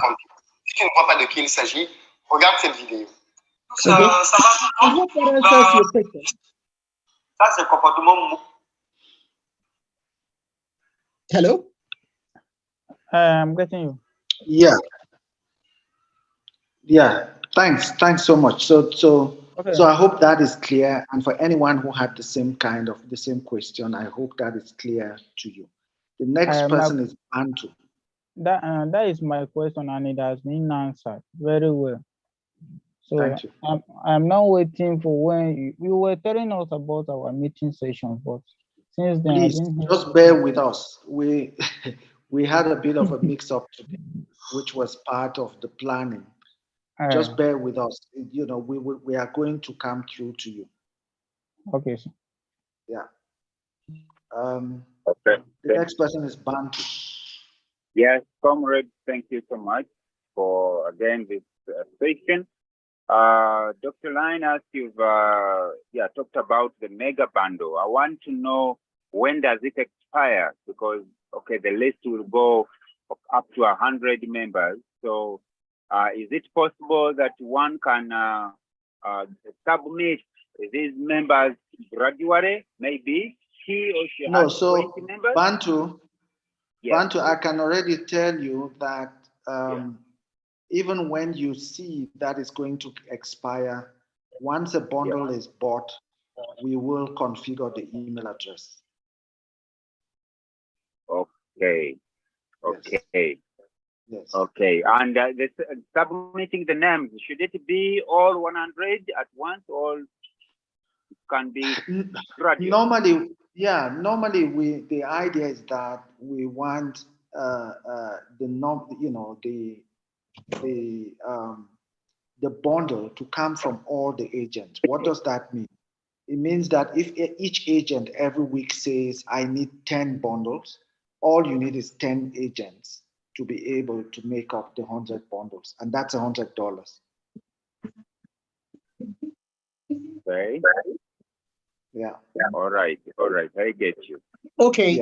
Si tu ne vois pas de qui il s'agit, regarde cette vidéo. Ça va. Ça, c'est le comportement. Hello? I'm getting you. Yeah. Thanks so much. So I hope that is clear. And for anyone who had the same question, I hope that is clear to you. The next person is Bantu. That is my question, and it has been answered very well. So thank you. I'm now waiting for when you were telling us about our meeting session, but since then, please just bear with us. We had a bit of a mix-up today, which was part of the planning. Just bear with us. You know, we are going to come through to you. Okay, sir. Yeah. Okay. The next person is Bantu. Yes, comrade, thank you so much for, again, this session. Dr. Linus, you've talked about the mega bundle. I want to know, when does it expire? Because, okay, the list will go up to 100 members. So is it possible that one can submit these members gradually, maybe? He or she has 20 members? Bantu, Bantu, I can already tell you that even when you see that it's going to expire, once a bundle is bought, we will configure the email address. Okay. Okay. Yes. Okay. And submitting the names, should it be all 100 at once, or it can be gradual? Normally, the idea is that we want the bundle to come from all the agents. What does that mean? It means that if each agent every week says, I need 10 bundles, all you need is 10 agents to be able to make up the 100 bundles, and that's $100. Okay. Yeah. All right. I get you. Okay.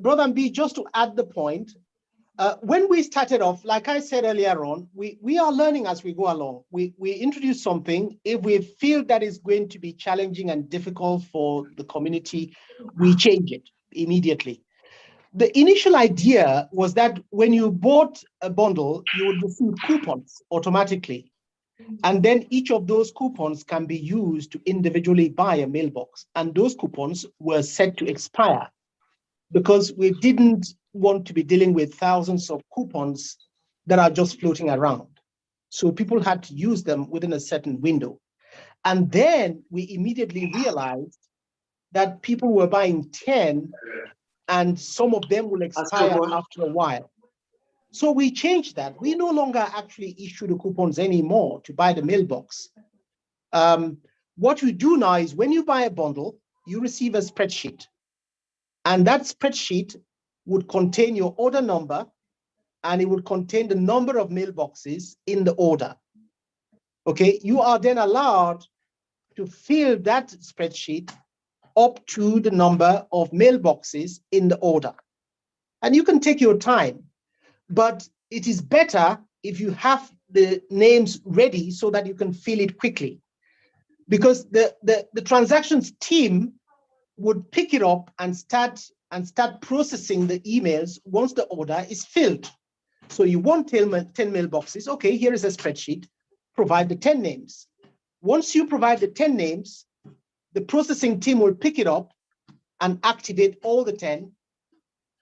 Brother B, just to add the point, when we started off, like I said earlier on, we are learning as we go along. We introduce something. If we feel that is going to be challenging and difficult for the community, we change it immediately. The initial idea was that when you bought a bundle, you would receive coupons automatically. And then each of those coupons can be used to individually buy a mailbox. And those coupons were set to expire because we didn't want to be dealing with thousands of coupons that are just floating around. So people had to use them within a certain window. And then we immediately realized that people were buying 10 and some of them will expire after a while. So we changed that. We no longer actually issue the coupons anymore to buy the mailbox. What we do now is when you buy a bundle, you receive a spreadsheet. And that spreadsheet would contain your order number and it would contain the number of mailboxes in the order. Okay, you are then allowed to fill that spreadsheet up to the number of mailboxes in the order. And you can take your time, but it is better if you have the names ready so that you can fill it quickly. Because the transactions team would pick it up and start processing the emails once the order is filled. So you want 10 mailboxes. Okay, here is a spreadsheet. Provide the 10 names. Once you provide the 10 names, the processing team will pick it up and activate all the 10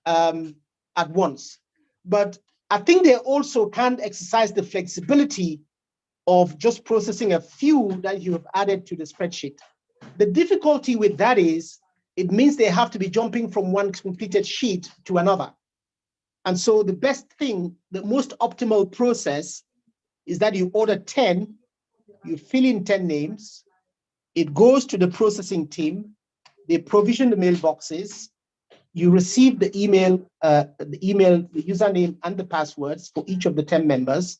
at once. But I think they also can exercise the flexibility of just processing a few that you have added to the spreadsheet. The difficulty with that is it means they have to be jumping from one completed sheet to another. And so the best thing, the most optimal process is that you order 10, you fill in 10 names, it goes to the processing team, they provision the mailboxes, you receive the email, the username and the passwords for each of the 10 members.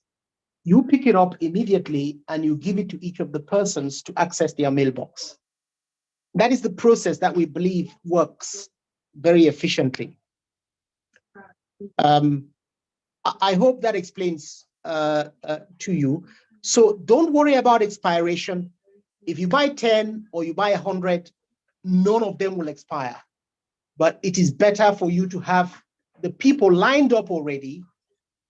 You pick it up immediately and you give it to each of the persons to access their mailbox. That is the process that we believe works very efficiently. I hope that explains to you. So don't worry about expiration. If you buy 10 or you buy 100, none of them will expire. But it is better for you to have the people lined up already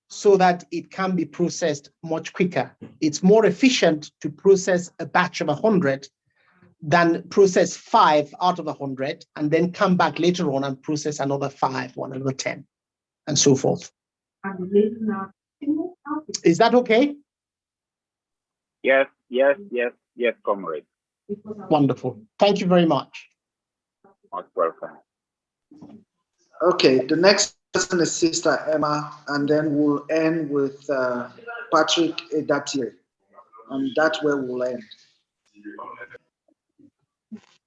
so that it can be processed much quicker. It's more efficient to process a batch of 100 than process 5 out of 100 and then come back later on and process another 5 or another 10 and so forth. Is that okay? Yes, comrade. Wonderful. Thank you very much. Most welcome. Okay, the next person is Sister Emma, and then we'll end with Patrick Edatire, and that's where we'll end.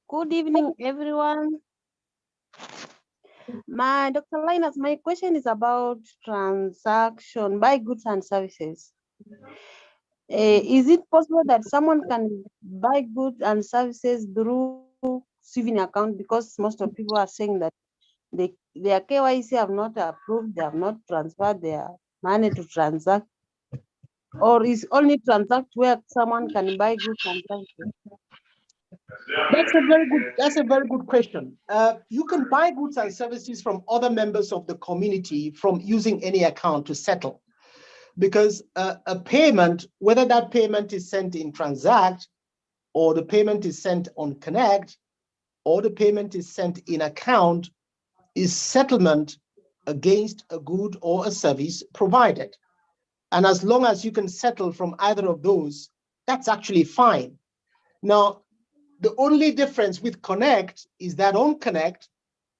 Good evening, everyone. Dr. Linus, my question is about transaction, buy goods and services. Is it possible that someone can buy goods and services through saving account, because most of people are saying that their KYC have not approved, they have not transferred their money to transact, or is only transact where someone can buy goods and services? That's a very good question. You can buy goods and services from other members of the community from using any account to settle. Because a payment, whether that payment is sent in Transact, or the payment is sent on Connect, or the payment is sent in account, is settlement against a good or a service provided. And as long as you can settle from either of those, that's actually fine. Now, the only difference with Connect is that on Connect,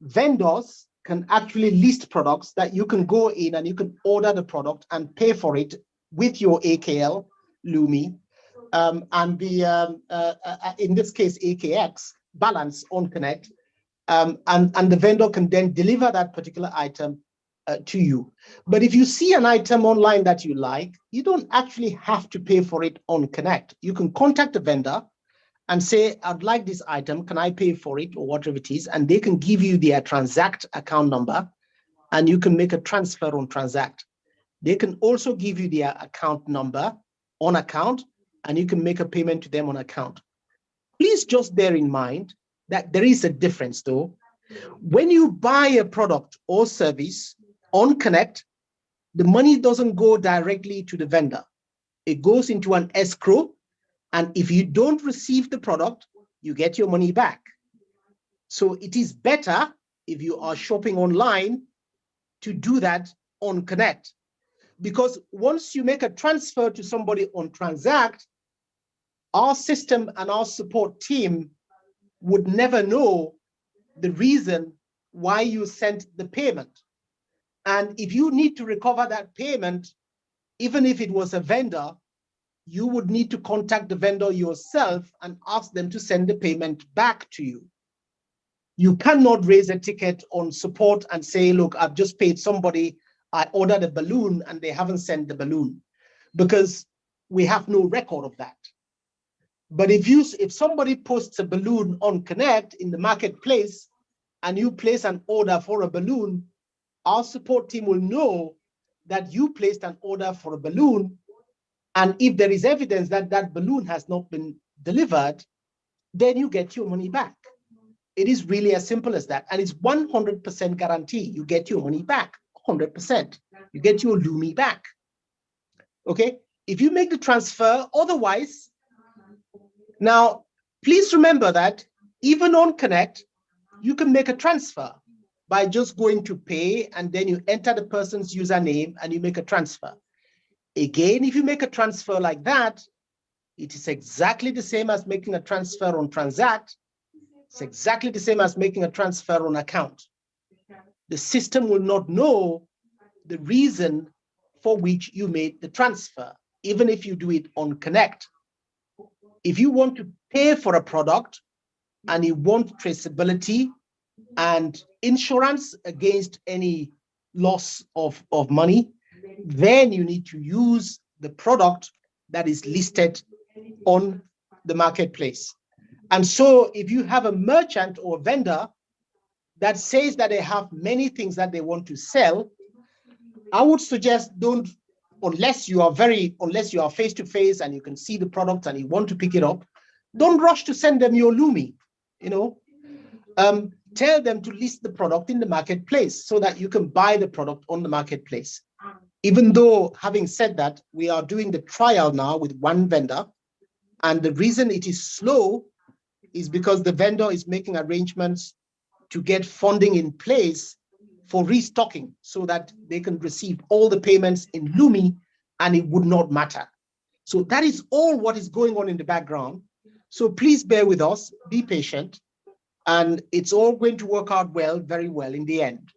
vendors can actually list products that you can go in and you can order the product and pay for it with your AKL, Lumi, and the, in this case, AKX balance on Connect. And the vendor can then deliver that particular item to you. But if you see an item online that you like, you don't actually have to pay for it on Connect. You can contact the vendor and say, I'd like this item, can I pay for it, or whatever it is, and they can give you their Transact account number, and you can make a transfer on Transact. They can also give you their account number on account, and you can make a payment to them on account. Please just bear in mind that there is a difference though. When you buy a product or service on Connect, the money doesn't go directly to the vendor. It goes into an escrow, and if you don't receive the product, you get your money back. So it is better if you are shopping online to do that on Connect. Because once you make a transfer to somebody on Transact, our system and our support team would never know the reason why you sent the payment. And if you need to recover that payment, even if it was a vendor, you would need to contact the vendor yourself and ask them to send the payment back to you. You cannot raise a ticket on support and say, look, I've just paid somebody, I ordered a balloon and they haven't sent the balloon, because we have no record of that. But if somebody posts a balloon on Connect in the marketplace and you place an order for a balloon, our support team will know that you placed an order for a balloon. And if there is evidence that that balloon has not been delivered, then you get your money back. It is really as simple as that. And it's 100% guarantee. You get your money back, 100%. You get your Lumi back. Okay? If you make the transfer, otherwise, now, please remember that even on Connect, you can make a transfer by just going to pay and then you enter the person's username and you make a transfer. Again, if you make a transfer like that, it is exactly the same as making a transfer on Transact. It's exactly the same as making a transfer on account. The system will not know the reason for which you made the transfer, even if you do it on Connect. If you want to pay for a product and you want traceability and insurance against any loss of money, then you need to use the product that is listed on the marketplace. And so if you have a merchant or vendor that says that they have many things that they want to sell, I would suggest don't, unless you are face to face and you can see the product and you want to pick it up, don't rush to send them your Lumi. Tell them to list the product in the marketplace so that you can buy the product on the marketplace. Even though, having said that, we are doing the trial now with one vendor, and the reason it is slow is because the vendor is making arrangements to get funding in place for restocking so that they can receive all the payments in Lumi and it would not matter. So that is all what is going on in the background. So please bear with us, be patient, and it's all going to work out well, very well in the end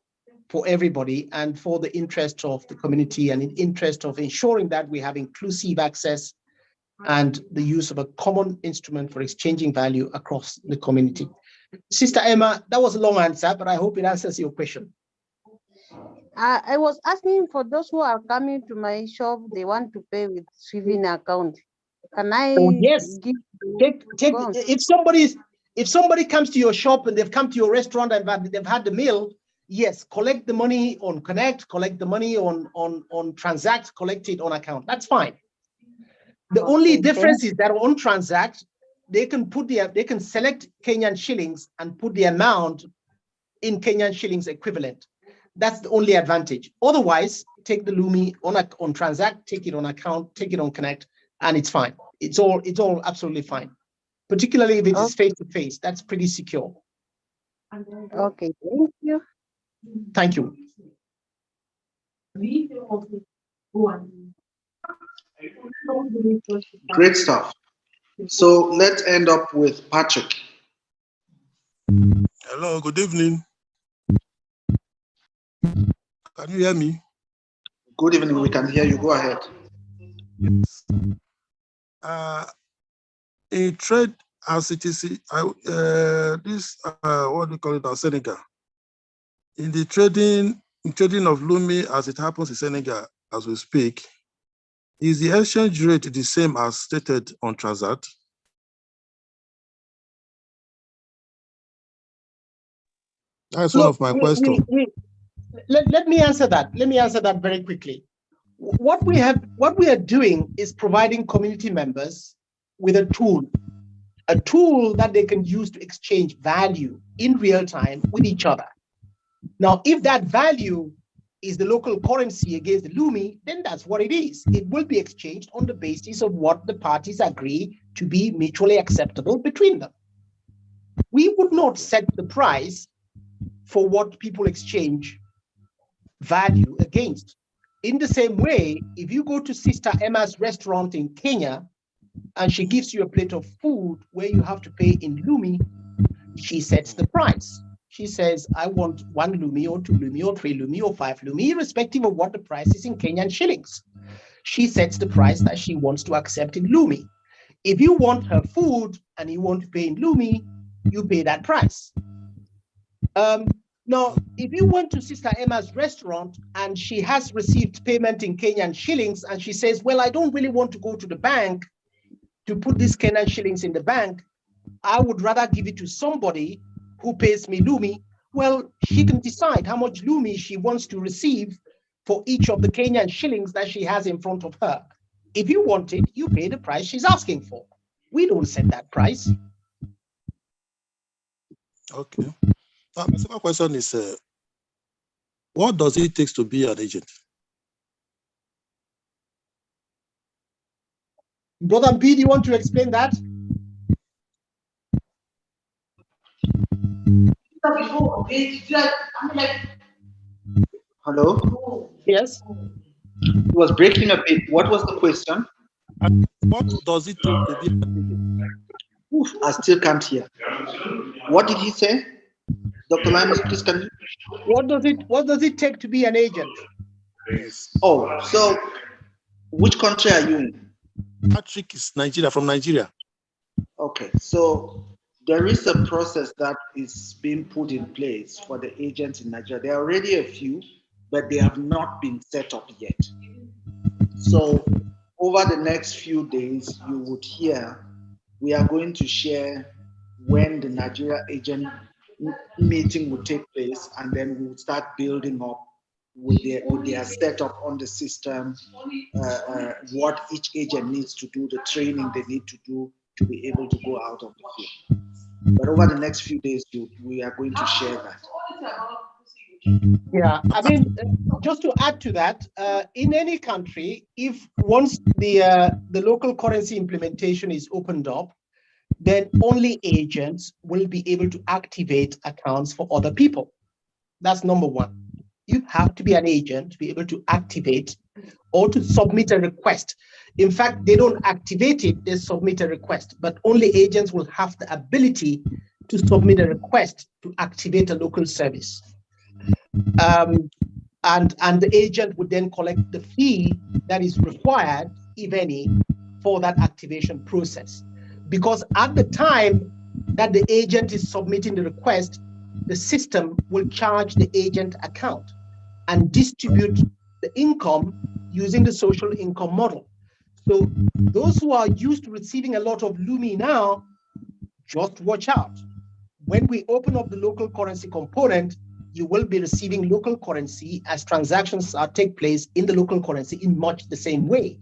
for everybody and for the interest of the community and in interest of ensuring that we have inclusive access and the use of a common instrument for exchanging value across the community. Sister Emma, that was a long answer, but I hope it answers your question. I was asking for those who are coming to my shop, they want to pay with Swivel account. Can I? Oh, yes. If somebody comes to your shop and they've come to your restaurant and they've had the meal, yes, collect the money on Connect, collect the money on Transact, collect it on account. That's fine. The only difference is that on Transact, they can select Kenyan shillings and put the amount in Kenyan shillings equivalent. That's the only advantage. Otherwise, take the Lumi on Transact, take it on account, take it on Connect, and it's fine. It's all absolutely fine. Particularly if it is face-to-face, that's pretty secure. Okay, thank you. Thank you. Great stuff. So let's end up with Patrick. Hello, good evening. Can you hear me? Good evening, we can hear you. Go ahead. Yes. In trade as it is, what do we call it now, Senegal. In the trading of Lumi as it happens in Senegal as we speak, is the exchange rate the same as stated on Transact? That's one of my questions. Let me answer that. Let me answer that very quickly. What we are doing is providing community members with a tool that they can use to exchange value in real time with each other. Now, if that value is the local currency against the Lumi, then that's what it is. It will be exchanged on the basis of what the parties agree to be mutually acceptable between them. We would not set the price for what people exchange value against. In the same way, if you go to Sister Emma's restaurant in Kenya and she gives you a plate of food where you have to pay in Lumi, she sets the price. She says, I want 1 Lumi or 2 Lumi or 3 Lumi or 5 Lumi, irrespective of what the price is in Kenyan shillings. She sets the price that she wants to accept in Lumi. If you want her food and you want to pay in Lumi, you pay that price. Now, if you went to Sister Emma's restaurant and she has received payment in Kenyan shillings and she says, well, I don't really want to go to the bank to put these Kenyan shillings in the bank, I would rather give it to somebody who pays me Lumi. Well, she can decide how much Lumi she wants to receive for each of the Kenyan shillings that she has in front of her. If you want it, you pay the price she's asking for. We don't set that price. Okay. Now, my second question is, what does it take to be an agent? Brother P, do you want to explain that? Hello? Yes. It was breaking a bit. What was the question? What does it take to be an agent? Oof, I still can't hear. What did he say? Dr. Linus, please can you? What does it take to be an agent? Yes. Oh, so which country are you in? Patrick is Nigeria, from Nigeria. Okay, so there is a process that is being put in place for the agents in Nigeria. There are already a few, but they have not been set up yet. So over the next few days, you would hear, we are going to share when the Nigeria agent meeting will take place, and then we will start building up with their setup on the system, what each agent needs to do, the training they need to do to be able to go out of the field. But over the next few days, we are going to share that. Yeah, I mean, just to add to that, in any country, if once the local currency implementation is opened up, then only agents will be able to activate accounts for other people. That's number one. You have to be an agent to be able to activate or to submit a request. In fact, they don't activate it, they submit a request, but only agents will have the ability to submit a request to activate a local service. And the agent would then collect the fee that is required, if any, for that activation process. Because at the time that the agent is submitting the request, the system will charge the agent account and distribute the income using the social income model. So those who are used to receiving a lot of Lumi now, just watch out. When we open up the local currency component, you will be receiving local currency as transactions take place in the local currency in much the same way.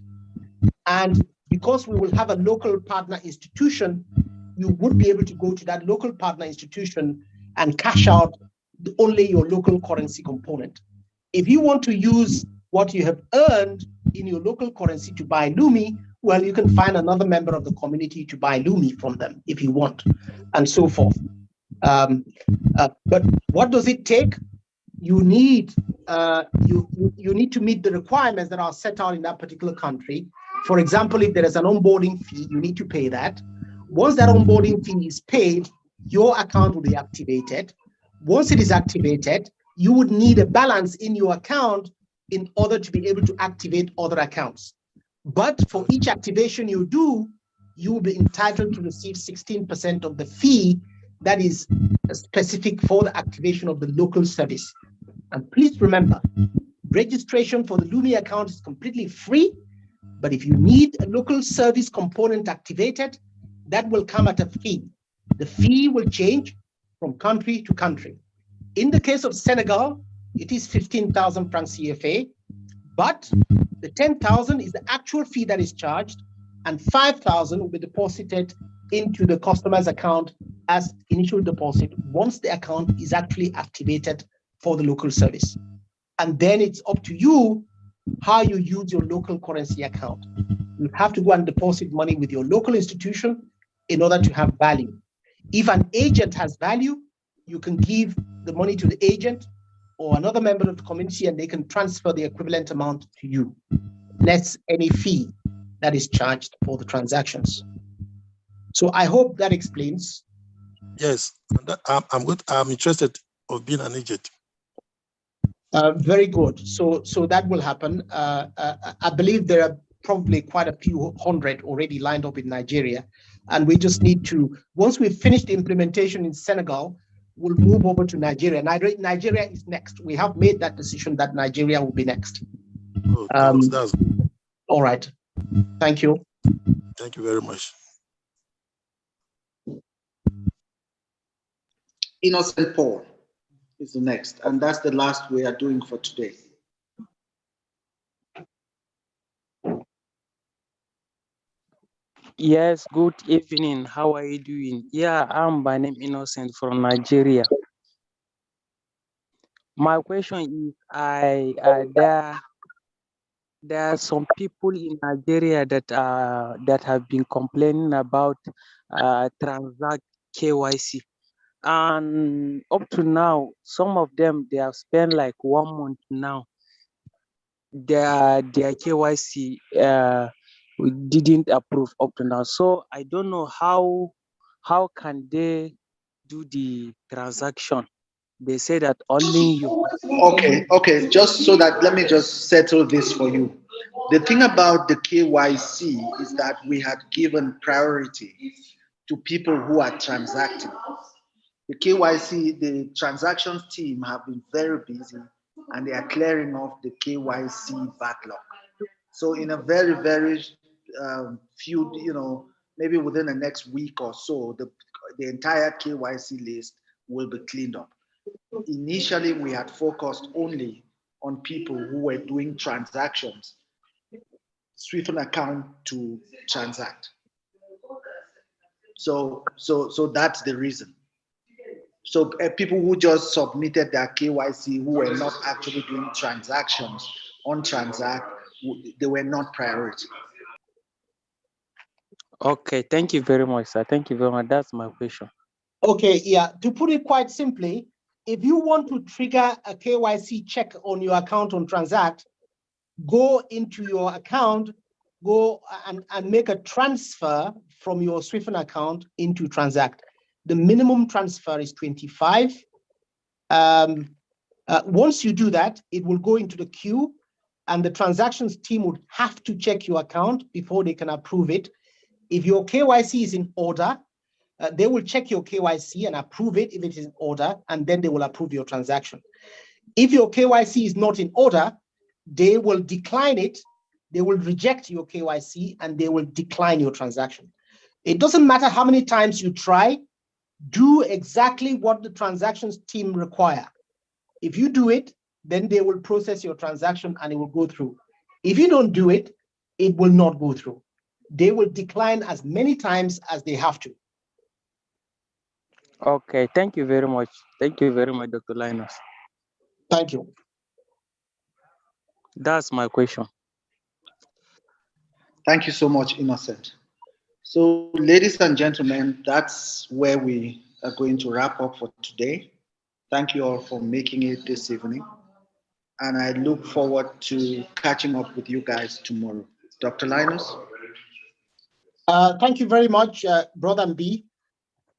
And because we will have a local partner institution, you would be able to go to that local partner institution and cash out only your local currency component. If you want to use what you have earned in your local currency to buy Lumi, well, you can find another member of the community to buy Lumi from them if you want, and so forth. But what does it take? You need you need to meet the requirements that are set out in that particular country. For example, if there is an onboarding fee, you need to pay that. Once that onboarding fee is paid, your account will be activated. Once it is activated, you would need a balance in your account in order to be able to activate other accounts. But for each activation you do, you will be entitled to receive 16% of the fee that is specific for the activation of the local service. And please remember, registration for the Lumi account is completely free, but if you need a local service component activated, that will come at a fee. The fee will change from country to country. In the case of Senegal, it is 15,000 francs CFA, but the 10,000 is the actual fee that is charged, and 5,000 will be deposited into the customer's account as initial deposit once the account is actually activated for the local service. And then it's up to you how you use your local currency account. You have to go and deposit money with your local institution in order to have value. If an agent has value, you can give the money to the agent or another member of the community and they can transfer the equivalent amount to you, less any fee that is charged for the transactions. So I hope that explains. Yes, I'm good. I'm interested of being an agent. Very good. So that will happen. I believe there are probably quite a few hundred already lined up in Nigeria. And we just need to, once we finish the implementation in Senegal, we'll move over to Nigeria. Nigeria is next. We have made that decision that Nigeria will be next. Oh, that's good. All right. Thank you. Thank you very much. Innocent Paul is the next, and that's the last we are doing for today. Yes, good evening. How are you doing? Yeah, I'm by name Innocent from Nigeria. My question is, there are some people in Nigeria that have been complaining about transact KYC, and up to now, some of them they have spent like 1 month now. Their KYC we didn't approve up to now. So I don't know how can they do the transaction. They say that only you. Okay, just so that let me just settle this for you. The thing about the KYC is that we had given priority to people who are transacting. The KYC, the transactions team have been very busy and they are clearing off the KYC backlog. So in a very, very few, maybe within the next week or so, the entire KYC list will be cleaned up. Initially, we had focused only on people who were doing transactions, sweep an account to transact. So that's the reason. So people who just submitted their KYC, who were not actually doing transactions on Transact, they were not priority. Okay, thank you very much, sir. Thank you very much. That's my question. Okay, yeah. To put it quite simply, if you want to trigger a KYC check on your account on Transact, go into your account, go and make a transfer from your Swift account into Transact. The minimum transfer is 25. Once you do that, it will go into the queue, and the transactions team would have to check your account before they can approve it. If your KYC is in order, they will check your KYC and approve it if it is in order, and then they will approve your transaction. If your KYC is not in order, they will decline it, they will reject your KYC, and they will decline your transaction. It doesn't matter how many times you try, do exactly what the transactions team require. If you do it, then they will process your transaction and it will go through. If you don't do it, it will not go through. They will decline as many times as they have to. Okay, thank you very much. Thank you very much, Dr. Linus. Thank you. That's my question. Thank you so much, Innocent. So, ladies and gentlemen, that's where we are going to wrap up for today. Thank you all for making it this evening. And I look forward to catching up with you guys tomorrow. Dr. Linus? Thank you very much, Brother B.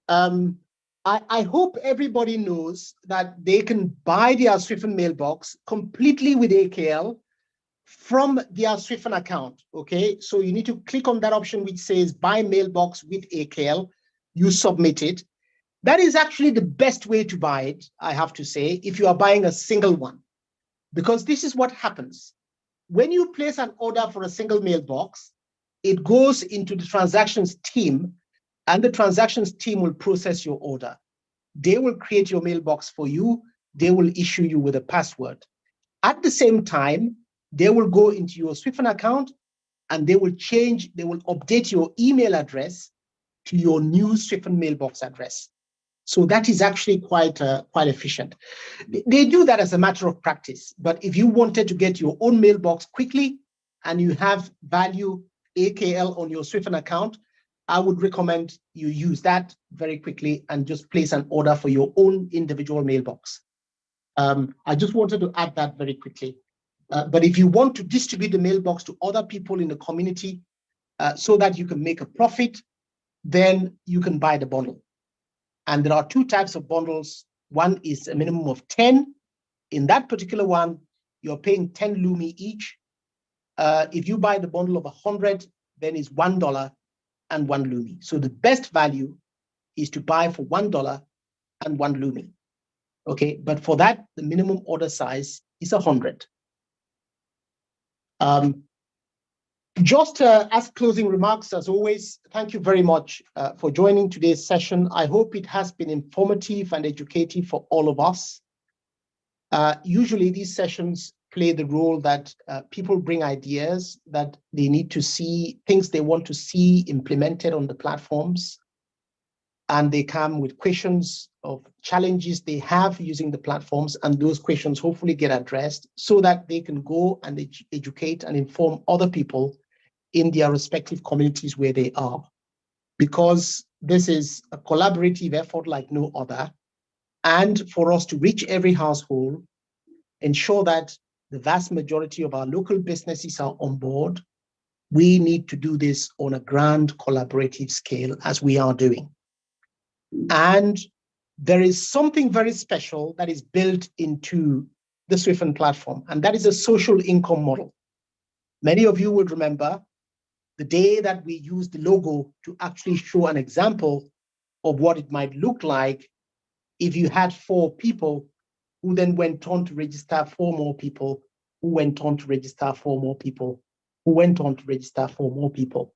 I hope everybody knows that they can buy their Swift mailbox completely with AKL from their Swift account, okay? So you need to click on that option which says buy mailbox with AKL, you submit it. That is actually the best way to buy it, I have to say, if you are buying a single one, because this is what happens. When you place an order for a single mailbox, it goes into the transactions team, and the transactions team will process your order. They will create your mailbox for you. They will issue you with a password. At the same time, they will go into your Swift account and they will update your email address to your new Swift mailbox address. So that is actually quite efficient. They do that as a matter of practice, but if you wanted to get your own mailbox quickly and you have value AKL on your Swift account, I would recommend you use that very quickly and just place an order for your own individual mailbox. I just wanted to add that very quickly. But if you want to distribute the mailbox to other people in the community, so that you can make a profit, then you can buy the bundle. And there are two types of bundles. One is a minimum of 10. In that particular one, you're paying 10 Lumi each. If you buy the bundle of 100, then it's $1 and 1 Lumi. So the best value is to buy for $1 and 1 Lumi. Okay, but for that, the minimum order size is 100. Just as closing remarks, as always, thank you very much for joining today's session. I hope it has been informative and educative for all of us. Usually these sessions play the role that people bring ideas that they need to see, things they want to see implemented on the platforms. And they come with questions of challenges they have using the platforms, and those questions hopefully get addressed so that they can go and educate and inform other people in their respective communities where they are. Because this is a collaborative effort like no other. And for us to reach every household, ensure that the vast majority of our local businesses are on board, we need to do this on a grand collaborative scale as we are doing. And there is something very special that is built into the Swift platform, and that is a social income model. Many of you would remember the day that we used the logo to actually show an example of what it might look like if you had 4 people who then went on to register 4 more people, who went on to register 4 more people, who went on to register 4 more people.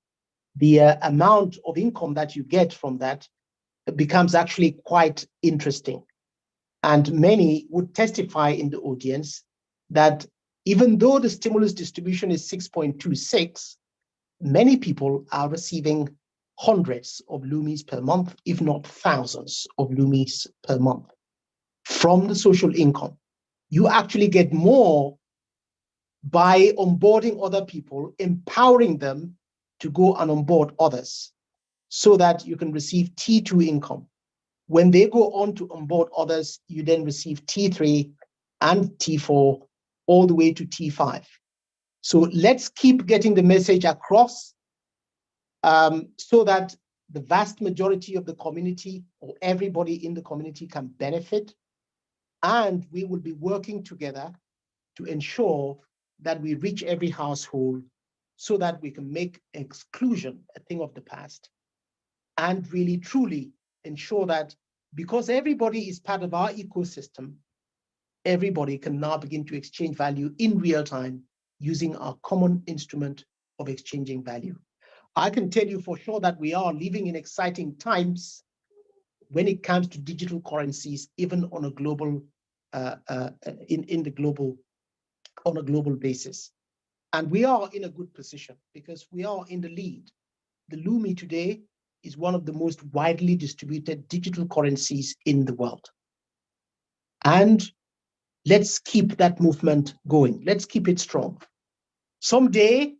The amount of income that you get from that becomes actually quite interesting. And many would testify in the audience that even though the stimulus distribution is 6.26, many people are receiving hundreds of Lumis per month, if not thousands of Lumis per month from the social income. You actually get more by onboarding other people, empowering them to go and onboard others so that you can receive T2 income. When they go on to onboard others, you then receive T3 and T4 all the way to T5. So let's keep getting the message across so that the vast majority of the community or everybody in the community can benefit. And we will be working together to ensure that we reach every household so that we can make exclusion a thing of the past and really truly ensure that because everybody is part of our ecosystem, everybody can now begin to exchange value in real time using our common instrument of exchanging value. I can tell you for sure that we are living in exciting times when it comes to digital currencies, even on a global, on a global basis. And we are in a good position because we are in the lead. The Lumi today is one of the most widely distributed digital currencies in the world. And let's keep that movement going. Let's keep it strong. Someday,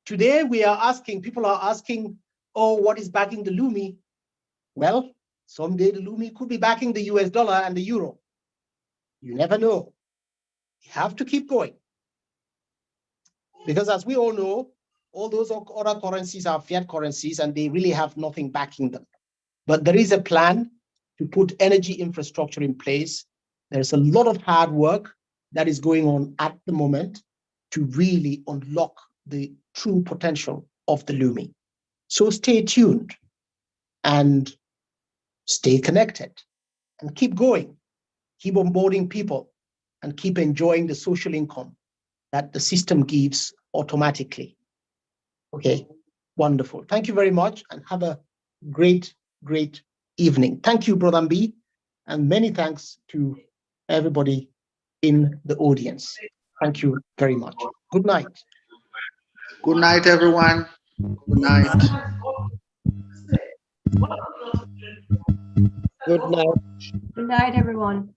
today we are asking, people are asking, oh, what is backing the Lumi? Well, someday the Lumi could be backing the US dollar and the euro. You never know. You have to keep going. Because as we all know, all those other currencies are fiat currencies and they really have nothing backing them. But there is a plan to put energy infrastructure in place. There's a lot of hard work that is going on at the moment to really unlock the true potential of the Lumi. So stay tuned and stay connected and keep going, keep onboarding people and keep enjoying the social income that the system gives automatically. Okay, wonderful. Thank you very much and have a great, great evening. Thank you, Brother Mbi, and many thanks to everybody in the audience. Thank you very much. Good night. Good night, everyone. Good night. Good night. Good night, everyone.